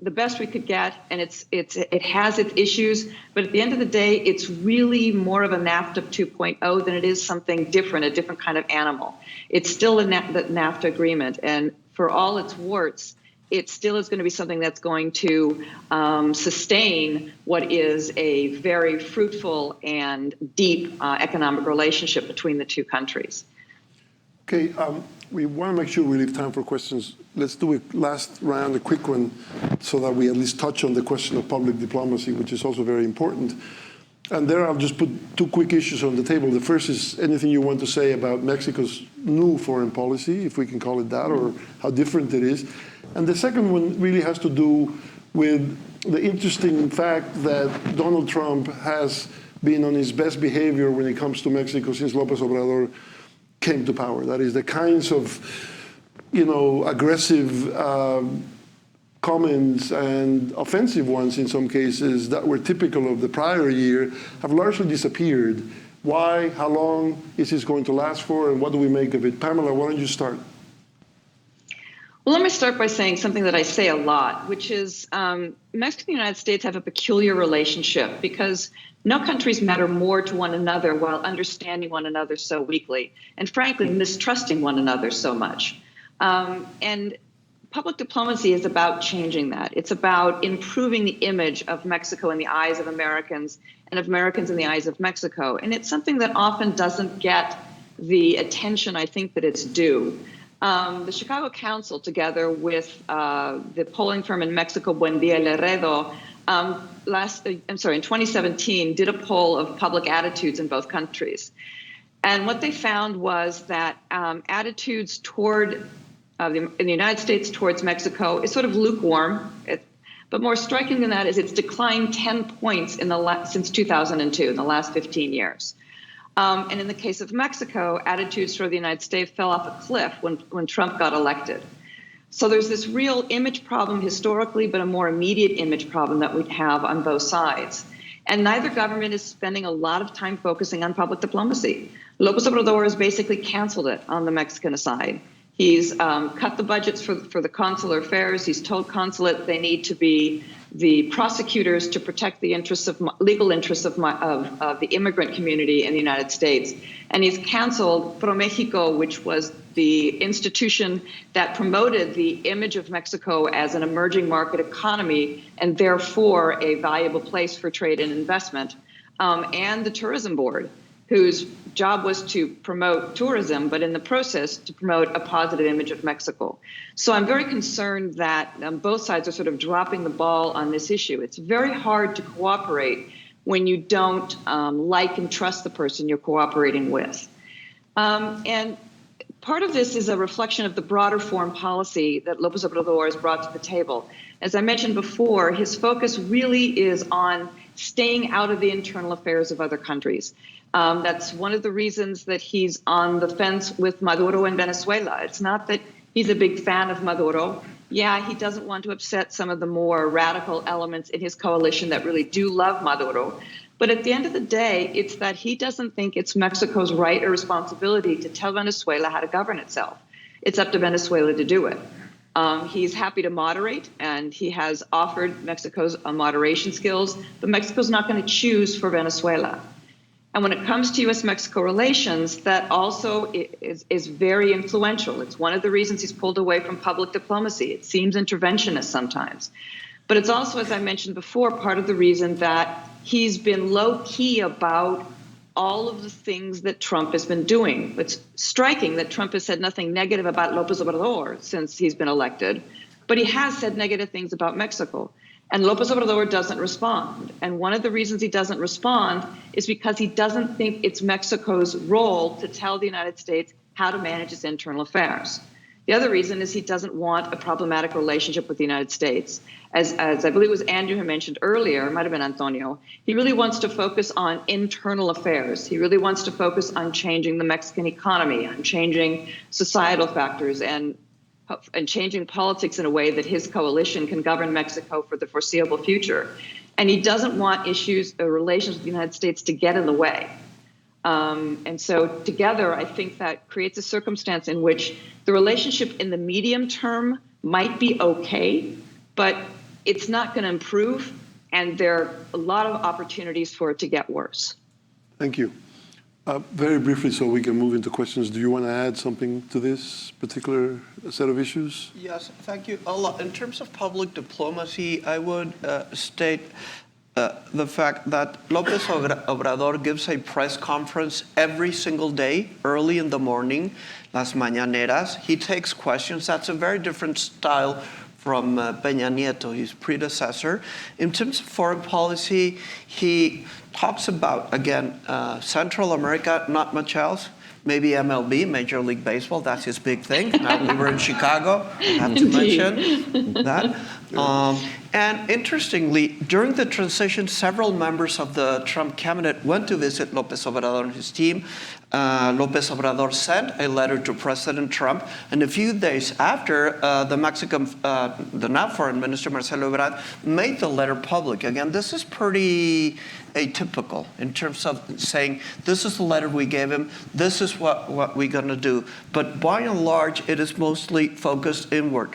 the best we could get, and it has its issues, but at the end of the day, it's really more of a NAFTA 2.0 than it is something different, a different kind of animal. It's still the NAFTA agreement, and for all its warts, it still is going to be something that's going to sustain what is a very fruitful and deep economic relationship between the two countries. Okay, we want to make sure we leave time for questions. Let's do a last round, a quick one, so that we at least touch on the question of public diplomacy, which is also very important. And there I'll just put two quick issues on the table. The first is anything you want to say about Mexico's new foreign policy, if we can call it that, or how different it is. And the second one really has to do with the interesting fact that Donald Trump has been on his best behavior when it comes to Mexico since López Obrador came to power. That is, the kinds of, aggressive comments and offensive ones in some cases that were typical of the prior year have largely disappeared. Why? How long is this going to last for? And what do we make of it? Pamela, why don't you start? Well, let me start by saying something that I say a lot, which is Mexico and the United States have a peculiar relationship because no countries matter more to one another while understanding one another so weakly and, frankly, mistrusting one another so much. And public diplomacy is about changing that. It's about improving the image of Mexico in the eyes of Americans and of Americans in the eyes of Mexico. And it's something that often doesn't get the attention I think that it's due. The Chicago Council, together with the polling firm in Mexico, Buendia y Laredo, in 2017, did a poll of public attitudes in both countries. And what they found was that attitudes toward in the United States towards Mexico is sort of lukewarm. But more striking than that is it's declined 10 points since 2002, in the last 15 years. And in the case of Mexico, attitudes toward the United States fell off a cliff when Trump got elected. So there's this real image problem historically, but a more immediate image problem that we have on both sides. And neither government is spending a lot of time focusing on public diplomacy. López Obrador has basically canceled it on the Mexican side. He's cut the budgets for the consular affairs. He's told consulate they need to be the prosecutors to protect the interests of legal interests of the immigrant community in the United States. And he's canceled ProMéxico, which was the institution that promoted the image of Mexico as an emerging market economy and therefore a valuable place for trade and investment, and the Tourism Board, whose job was to promote tourism, but in the process to promote a positive image of Mexico. So I'm very concerned that both sides are sort of dropping the ball on this issue. It's very hard to cooperate when you don't like and trust the person you're cooperating with. And part of this is a reflection of the broader foreign policy that López Obrador has brought to the table. As I mentioned before, his focus really is on staying out of the internal affairs of other countries. That's one of the reasons that he's on the fence with Maduro in Venezuela. It's not that he's a big fan of Maduro. Yeah, he doesn't want to upset some of the more radical elements in his coalition that really do love Maduro. But at the end of the day, it's that he doesn't think it's Mexico's right or responsibility to tell Venezuela how to govern itself. It's up to Venezuela to do it. He's happy to moderate, and he has offered Mexico's moderation skills, but Mexico's not going to choose for Venezuela. And when it comes to U.S.-Mexico relations, that also is very influential. It's one of the reasons he's pulled away from public diplomacy. It seems interventionist sometimes. But it's also, as I mentioned before, part of the reason that he's been low-key about all of the things that Trump has been doing. It's striking that Trump has said nothing negative about López Obrador since he's been elected, but he has said negative things about Mexico. And López Obrador doesn't respond. And one of the reasons he doesn't respond is because he doesn't think it's Mexico's role to tell the United States how to manage its internal affairs. The other reason is he doesn't want a problematic relationship with the United States. As I believe it was Andrew who mentioned earlier, it might have been Antonio, he really wants to focus on internal affairs. He really wants to focus on changing the Mexican economy, on changing societal factors, and changing politics in a way that his coalition can govern Mexico for the foreseeable future. And he doesn't want issues or relations with the United States to get in the way. And so together, I think that creates a circumstance in which the relationship in the medium term might be okay, but it's not going to improve, and there are a lot of opportunities for it to get worse. Thank you. Very briefly, so we can move into questions. Do you want to add something to this particular set of issues? Yes, thank you. In terms of public diplomacy, I would state the fact that López Obrador gives a press conference every single day, early in the morning, las mañaneras. He takes questions. That's a very different style from Peña Nieto, his predecessor. In terms of foreign policy, he talks about, again, Central America, not much else. Maybe MLB, Major League Baseball, that's his big thing. Now we were in Chicago, I have to mention that. And interestingly, during the transition, several members of the Trump cabinet went to visit López Obrador and his team. López Obrador sent a letter to President Trump, and a few days after, the now Foreign Minister, Marcelo Ebrard, made the letter public. Again, this is pretty atypical in terms of saying, this is the letter we gave him, this is what we're going to do. But by and large, it is mostly focused inward.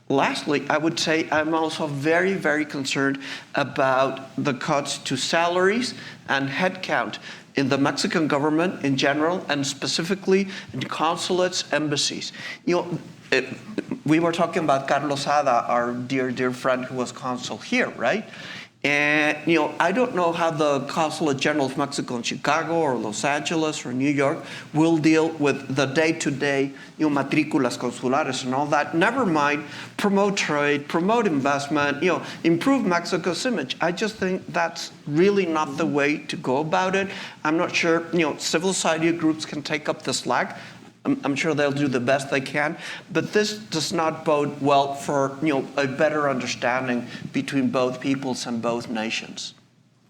Lastly, I would say I'm also very, very concerned about the cuts to salaries and headcount in the Mexican government in general, and specifically in consulates, embassies. We were talking about Carlos Ada, our dear, dear friend who was consul here, right? And, I don't know how the Consulate General of Mexico in Chicago or Los Angeles or New York will deal with the day-to-day, matrículas consulares and all that. Never mind, promote trade, promote investment, improve Mexico's image. I just think that's really not the way to go about it. I'm not sure, civil society groups can take up the slack. I'm sure they'll do the best they can, but this does not bode well for a better understanding between both peoples and both nations.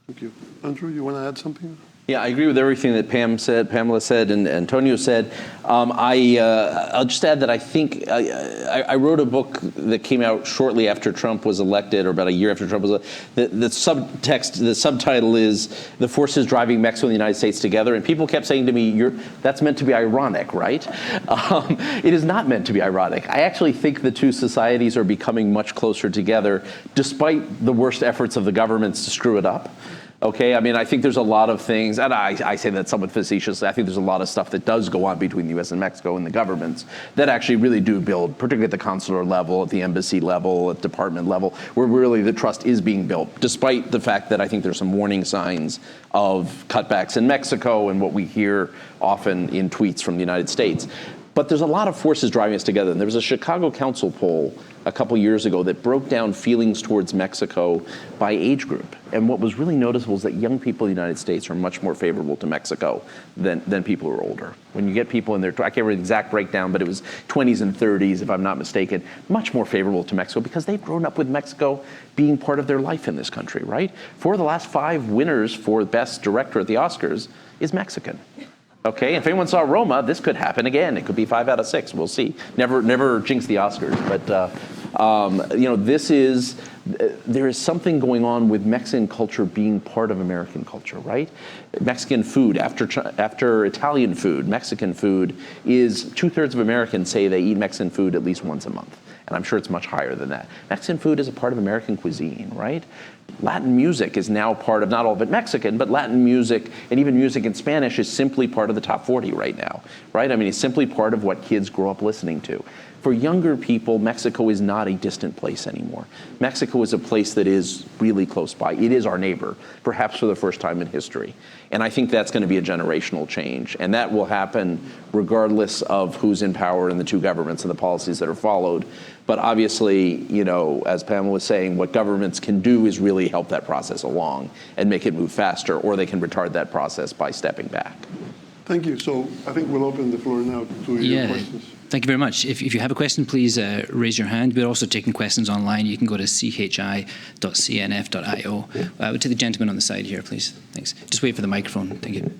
Thank you. Andrew, you want to add something? Yeah, I agree with everything that Pamela said, and Antonio said. I'll just add that I think I wrote a book that came out shortly after Trump was elected, or about a year after Trump was elected. The subtitle is "The Forces Driving Mexico and the United States Together," and people kept saying to me, "That's meant to be ironic, right?" It is not meant to be ironic. I actually think the two societies are becoming much closer together, despite the worst efforts of the governments to screw it up. Okay, I mean, I think there's a lot of things, and I say that somewhat facetiously. I think there's a lot of stuff that does go on between the U.S. and Mexico and the governments that actually really do build, particularly at the consular level, at the embassy level, at department level, where really the trust is being built, despite the fact that I think there's some warning signs of cutbacks in Mexico and what we hear often in tweets from the United States. But there's a lot of forces driving us together. And there was a Chicago Council poll a couple years ago that broke down feelings towards Mexico by age group. And what was really noticeable is that young people in the United States are much more favorable to Mexico than people who are older. When you get people in their, I can't remember the exact breakdown, but it was 20s and 30s, if I'm not mistaken, much more favorable to Mexico because they've grown up with Mexico being part of their life in this country, right? 4 of the last 5 winners for Best Director at the Oscars is Mexican. Okay, if anyone saw Roma, this could happen again. It could be 5 out of 6. We'll see. Never jinx the Oscars, but there is something going on with Mexican culture being part of American culture, right? Mexican food, after Italian food, Mexican food is 2/3 of Americans say they eat Mexican food at least once a month. And I'm sure it's much higher than that. Mexican food is a part of American cuisine, right? Latin music is now part of, not all of it Mexican, but Latin music and even music in Spanish is simply part of the top 40 right now, right? I mean, it's simply part of what kids grow up listening to. For younger people, Mexico is not a distant place anymore. Mexico is a place that is really close by. It is our neighbor, perhaps for the first time in history. And I think that's going to be a generational change. And that will happen regardless of who's in power in the two governments and the policies that are followed. But obviously, as Pamela was saying, what governments can do is really help that process along and make it move faster, or they can retard that process by stepping back. Thank you. So I think we'll open the floor now to your questions. Thank you very much. If you have a question, please raise your hand. We're also taking questions online. You can go to chi.cnf.io. To the gentleman on the side here, please. Thanks. Just wait for the microphone. Thank you.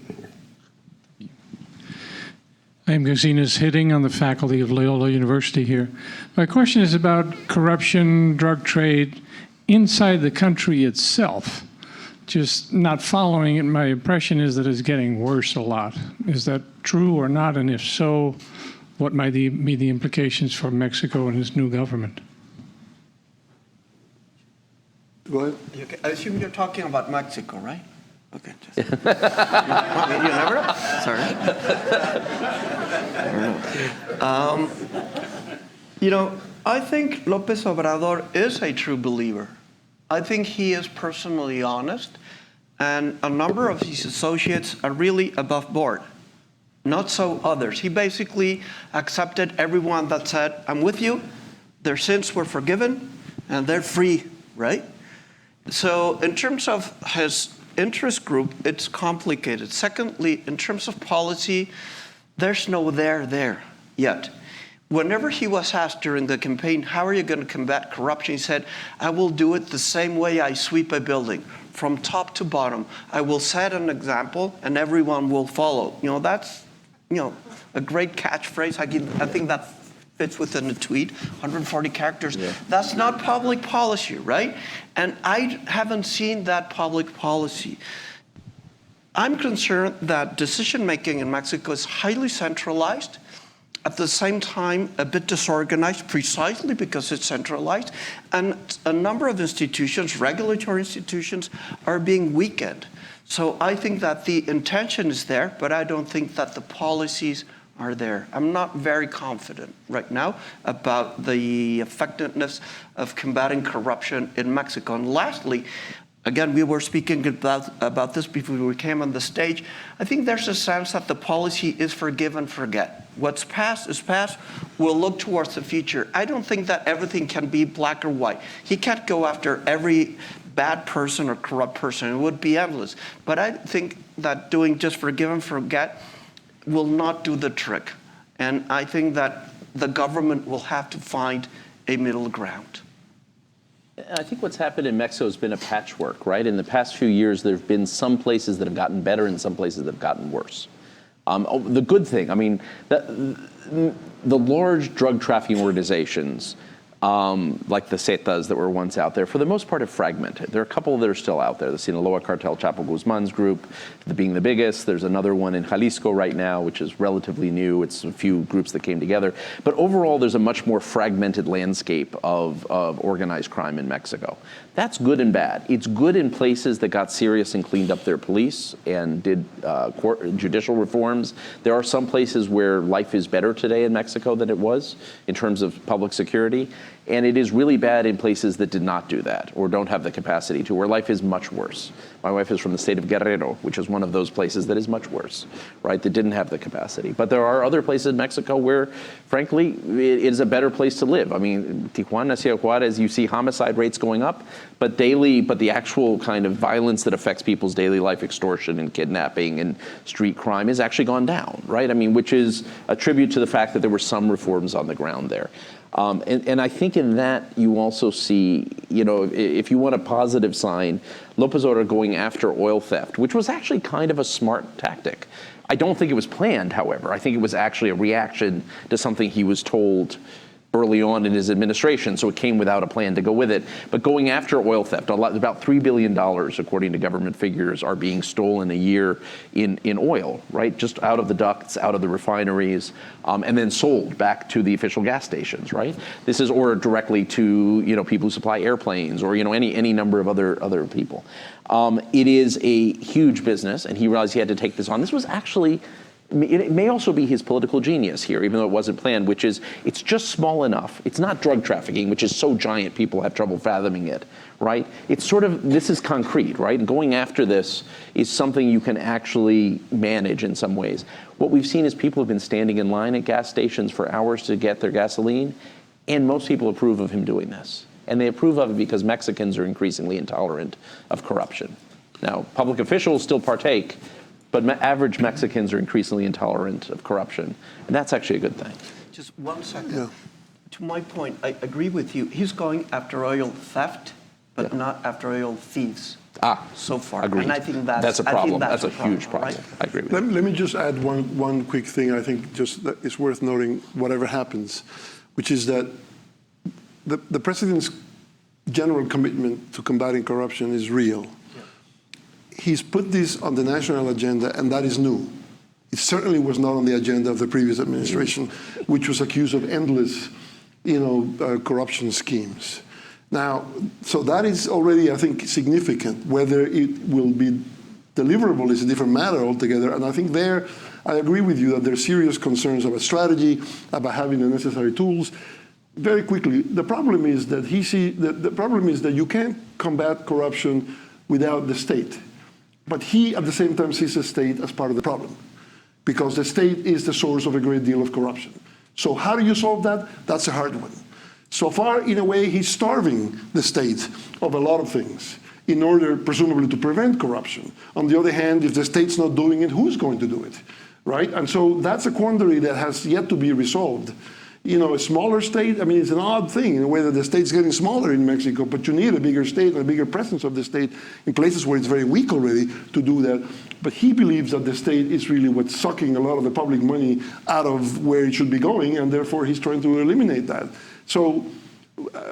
I'm Gazinas Hidding on the faculty of Loyola University here. My question is about corruption, drug trade inside the country itself. Just not following it, my impression is that it's getting worse a lot. Is that true or not? And if so, what might be the implications for Mexico and its new government? Go ahead. Okay. I assume you're talking about Mexico, right? Okay. You never know. Sorry. I think López Obrador is a true believer. I think he is personally honest, and a number of his associates are really above board. Not so others. He basically accepted everyone that said, I'm with you, their sins were forgiven, and they're free, right? So in terms of his interest group, it's complicated. Secondly, in terms of policy, there's no there yet. Whenever he was asked during the campaign, how are you going to combat corruption? He said, I will do it the same way I sweep a building, from top to bottom. I will set an example and everyone will follow. That's a great catchphrase. I think that fits within the tweet, 140 characters. Yeah. That's not public policy, right? And I haven't seen that public policy. I'm concerned that decision-making in Mexico is highly centralized, at the same time a bit disorganized, precisely because it's centralized, and a number of institutions, regulatory institutions, are being weakened. So I think that the intention is there, but I don't think that the policies are there. I'm not very confident right now about the effectiveness of combating corruption in Mexico. And lastly, again, we were speaking about this before we came on the stage. I think there's a sense that the policy is forgive and forget. What's past is past. We'll look towards the future. I don't think that everything can be black or white. He can't go after every bad person or corrupt person. It would be endless. But I think that doing just forgive and forget will not do the trick. And I think that the government will have to find a middle ground. I think what's happened in Mexico has been a patchwork, right? In the past few years, there have been some places that have gotten better and some places that have gotten worse. The good thing, the large drug trafficking organizations, like the Zetas that were once out there, for the most part have fragmented. There are a couple that are still out there. The Sinaloa cartel, Chapo Guzman's group, being the biggest. There's another one in Jalisco right now, which is relatively new. It's a few groups that came together. But overall, there's a much more fragmented landscape of organized crime in Mexico. That's good and bad. It's good in places that got serious and cleaned up their police and did judicial reforms. There are some places where life is better today in Mexico than it was in terms of public security. And it is really bad in places that did not do that or don't have the capacity to, where life is much worse. My wife is from the state of Guerrero, which is one of those places that is much worse, right, that didn't have the capacity. But there are other places in Mexico where, frankly, it is a better place to live. I mean, Tijuana, Ciudad Juarez, you see homicide rates going up, but the actual kind of violence that affects people's daily life, extortion and kidnapping and street crime, has actually gone down, right? I mean, which is a tribute to the fact that there were some reforms on the ground there. And I think in that you also see, if you want a positive sign, López Obrador going after oil theft, which was actually kind of a smart tactic. I don't think it was planned, however. I think it was actually a reaction to something he was told early on in his administration, so it came without a plan to go with it. But going after oil theft, about $3 billion, according to government figures, are being stolen a year in oil, right? Just out of the ducts, out of the refineries, and then sold back to the official gas stations, right? This is or directly to people who supply airplanes or any number of other people. It is a huge business, and he realized he had to take this on. This was actually. It may also be his political genius here, even though it wasn't planned, which is it's just small enough. It's not drug trafficking, which is so giant people have trouble fathoming it, right? It's sort of, this is concrete, right? Going after this is something you can actually manage in some ways. What we've seen is people have been standing in line at gas stations for hours to get their gasoline, and most people approve of him doing this. And they approve of it because Mexicans are increasingly intolerant of corruption. Now, public officials still partake, but average Mexicans are increasingly intolerant of corruption. And that's actually a good thing. Just 1 second. Yeah. To my point, I agree with you. He's going after oil theft, but not after oil thieves. So far. Agreed. And I think that's a problem. That's a problem, huge problem. right? I agree with you. Let me just add one quick thing. I think just that it's worth noting, whatever happens, which is that the president's general commitment to combating corruption is real. He's put this on the national agenda, and that is new. It certainly was not on the agenda of the previous administration, which was accused of endless, corruption schemes. Now, so that is already, I think, significant. Whether it will be deliverable is a different matter altogether. And I think there, I agree with you that there are serious concerns about strategy, about having the necessary tools. Very quickly, the problem is that the problem is that you can't combat corruption without the state. But he, at the same time, sees the state as part of the problem, because the state is the source of a great deal of corruption. So how do you solve that? That's a hard one. So far, in a way, he's starving the state of a lot of things in order, presumably, to prevent corruption. On the other hand, if the state's not doing it, who's going to do it, right? And so that's a quandary that has yet to be resolved. You know, a smaller state, I mean, it's an odd thing in a way that the state's getting smaller in Mexico, but you need a bigger state and a bigger presence of the state in places where it's very weak already to do that. But he believes that the state is really what's sucking a lot of the public money out of where it should be going, and therefore he's trying to eliminate that. So,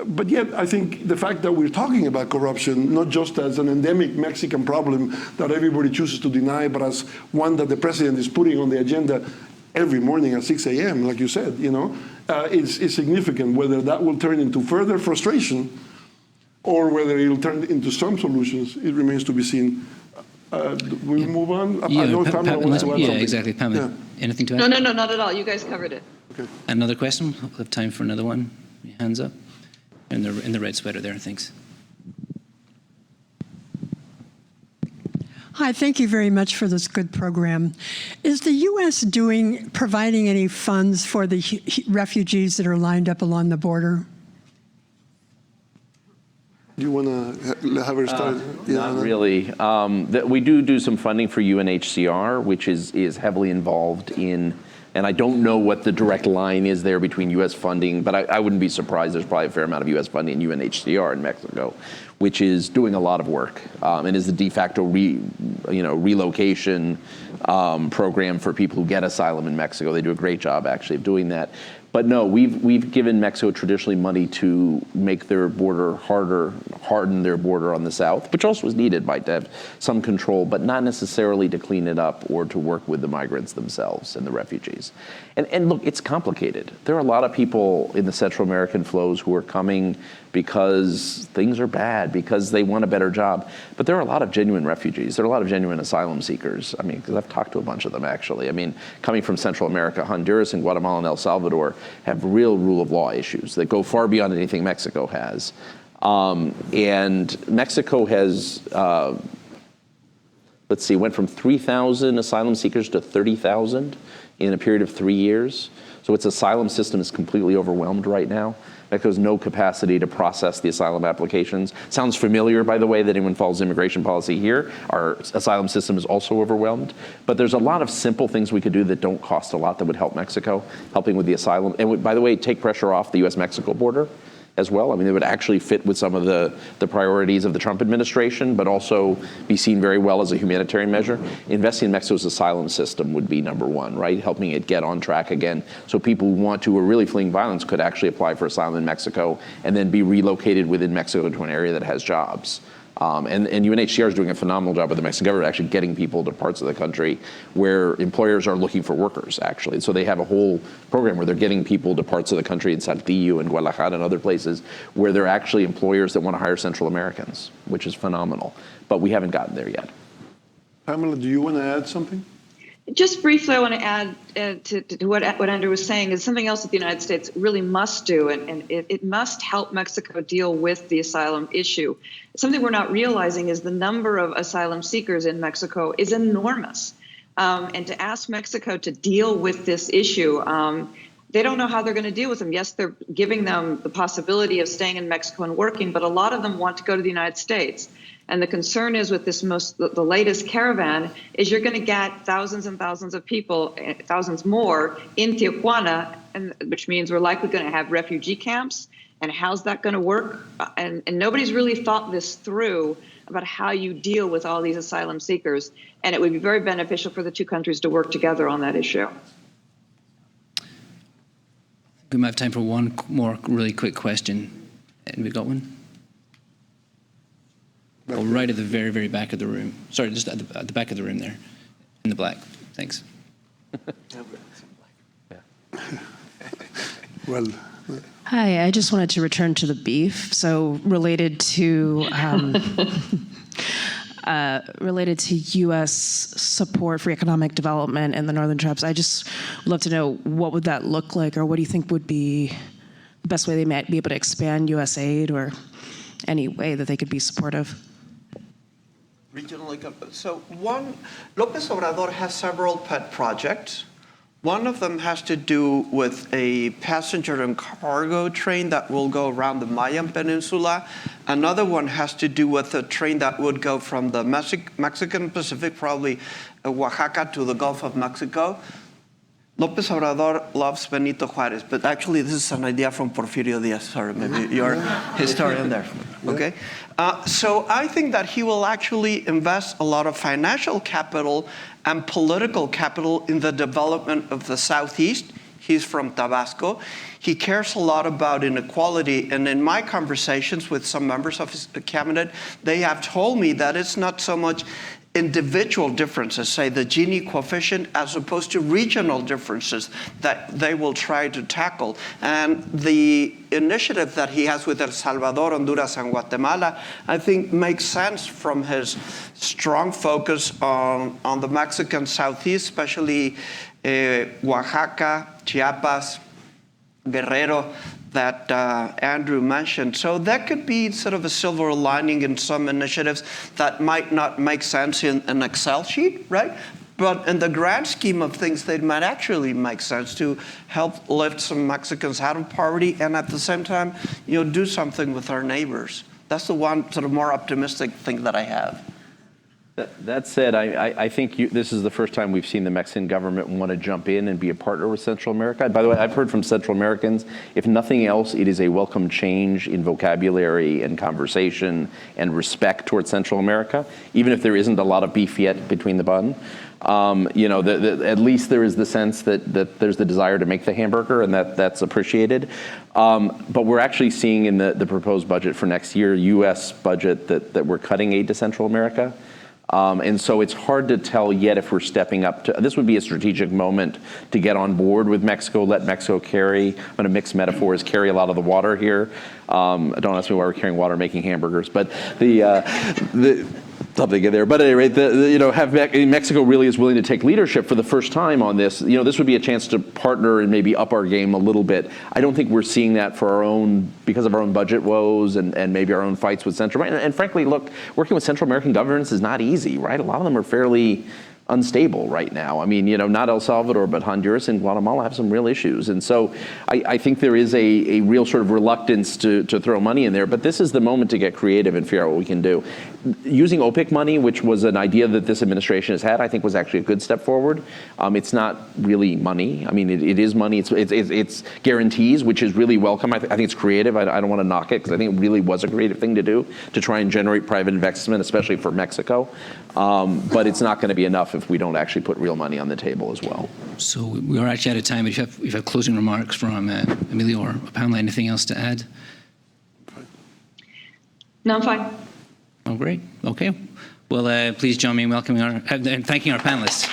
but yet I think the fact that we're talking about corruption, not just as an endemic Mexican problem that everybody chooses to deny, but as one that the president is putting on the agenda every morning at 6 a.m., like you said, you know, is significant. Whether that will turn into further frustration or whether it will turn into some solutions, it remains to be seen. We'll move on. Yeah, I know Pamela wants to add something. exactly. Pamela, anything to add? No, not at all. You guys covered it. Okay. Another question? We'll have time for another one. Hands up. In the red sweater there, thanks. Hi, thank you very much for this good program. Is the U.S. providing any funds for the refugees that are lined up along the border? Do you want to have her start? Not really. We do some funding for UNHCR, which is heavily involved in, and I don't know what the direct line is there between U.S. funding, but I wouldn't be surprised there's probably a fair amount of U.S. funding in UNHCR in Mexico, which is doing a lot of work and is the de facto relocation program for people who get asylum in Mexico. They do a great job actually of doing that. But no, we've given Mexico traditionally money to make their border harden their border on the south, which also is needed to have some control, but not necessarily to clean it up or to work with the migrants themselves and the refugees. And look, it's complicated. There are a lot of people in the Central American flows who are coming because things are bad, because they want a better job. But there are a lot of genuine refugees. There are a lot of genuine asylum seekers. I mean, because I've talked to a bunch of them, actually. I mean, coming from Central America, Honduras and Guatemala and El Salvador have real rule of law issues that go far beyond anything Mexico has. And Mexico has, went from 3,000 asylum seekers to 30,000 in a period of 3 years. So its asylum system is completely overwhelmed right now. Mexico has no capacity to process the asylum applications. Sounds familiar, by the way, that anyone follows immigration policy here. Our asylum system is also overwhelmed. But there's a lot of simple things we could do that don't cost a lot that would help Mexico, helping with the asylum. And would, by the way, take pressure off the U.S.-Mexico border as well. I mean, it would actually fit with some of the priorities of the Trump administration, but also be seen very well as a humanitarian measure. Investing in Mexico's asylum system would be number one, right? Helping it get on track again. So people who want to, who are really fleeing violence, could actually apply for asylum in Mexico and then be relocated within Mexico to an area that has jobs. And UNHCR is doing a phenomenal job with the Mexican government actually getting people to parts of the country where employers are looking for workers, actually. So they have a whole program where they're getting people to parts of the country in Saltillo and Guadalajara and other places where they're actually employers that want to hire Central Americans, which is phenomenal. But we haven't gotten there yet. Pamela, do you want to add something? Just briefly, I want to add to what Andrew was saying is something else that the United States really must do, and it must help Mexico deal with the asylum issue. Something we're not realizing is the number of asylum seekers in Mexico is enormous. And to ask Mexico to deal with this issue, they don't know how they're going to deal with them. Yes, they're giving them the possibility of staying in Mexico and working, but a lot of them want to go to the United States. And the concern is with this the latest caravan is you're going to get thousands and thousands of people, thousands more in Tijuana, which means we're likely going to have refugee camps. And how's that going to work? And nobody's really thought this through about how you deal with all these asylum seekers. And it would be very beneficial for the two countries to work together on that issue. We might have time for one more really quick question. And we got one? Oh, right at the very, very back of the room. Sorry, just at the back of the room there, in the black. Thanks. Well, Hi, I just wanted to return to the beef. So related to U.S. support for economic development in the Northern Tribes, I just would love to know what would that look like, or what do you think would be the best way they might be able to expand U.S. aid, or any way that they could be supportive? Regional, so one, López Obrador has several pet projects. One of them has to do with a passenger and cargo train that will go around the Mayan Peninsula. Another one has to do with a train that would go from the Mexican Pacific, probably Oaxaca, to the Gulf of Mexico. López Obrador loves Benito Juárez, but actually this is an idea from Porfirio Díaz. Sorry, maybe you're a historian there. Okay? So I think that he will actually invest a lot of financial capital and political capital in the development of the Southeast. He's from Tabasco. He cares a lot about inequality, and in my conversations with some members of his cabinet, they have told me that it's not so much individual differences, say the Gini coefficient, as opposed to regional differences that they will try to tackle. And the initiative that he has with El Salvador, Honduras, and Guatemala, I think makes sense from his strong focus on the Mexican Southeast, especially Oaxaca, Chiapas, Guerrero, that Andrew mentioned. So that could be sort of a silver lining in some initiatives that might not make sense in an Excel sheet, right? But in the grand scheme of things, they might actually make sense to help lift some Mexicans out of poverty and at the same time, do something with our neighbors. That's the one sort of more optimistic thing that I have. That said, I think this is the first time we've seen the Mexican government want to jump in and be a partner with Central America. By the way, I've heard from Central Americans, if nothing else, it is a welcome change in vocabulary and conversation and respect towards Central America, even if there isn't a lot of beef yet between the bun. At least there is the sense that there's the desire to make the hamburger, and that's appreciated. But we're actually seeing in the proposed budget for next year, U.S. budget, that we're cutting aid to Central America. And so it's hard to tell yet if we're stepping up to, this would be a strategic moment to get on board with Mexico, let Mexico carry, I'm going to mix metaphors, carry a lot of the water here. Don't ask me why we're carrying water making hamburgers, but something in there. But at any rate, Mexico really is willing to take leadership for the first time on this. This would be a chance to partner and maybe up our game a little bit. I don't think we're seeing that because of our own budget woes and maybe our own fights with Central America. And frankly, look, working with Central American governments is not easy, right? A lot of them are fairly unstable right now. I mean, not El Salvador, but Honduras and Guatemala have some real issues. And so I think there is a real sort of reluctance to throw money in there, but this is the moment to get creative and figure out what we can do. Using OPIC money, which was an idea that this administration has had, I think was actually a good step forward. It's not really money. I mean, it is money. It's guarantees, which is really welcome. I think it's creative. I don't want to knock it, because I think it really was a creative thing to do, to try and generate private investment, especially for Mexico. But it's not going to be enough if we don't actually put real money on the table as well. So we are actually out of time, but if you have closing remarks from Emilio or Pamela, anything else to add? No, I'm fine. Oh, great. Okay. Well, please join me in welcoming and thanking our panelists.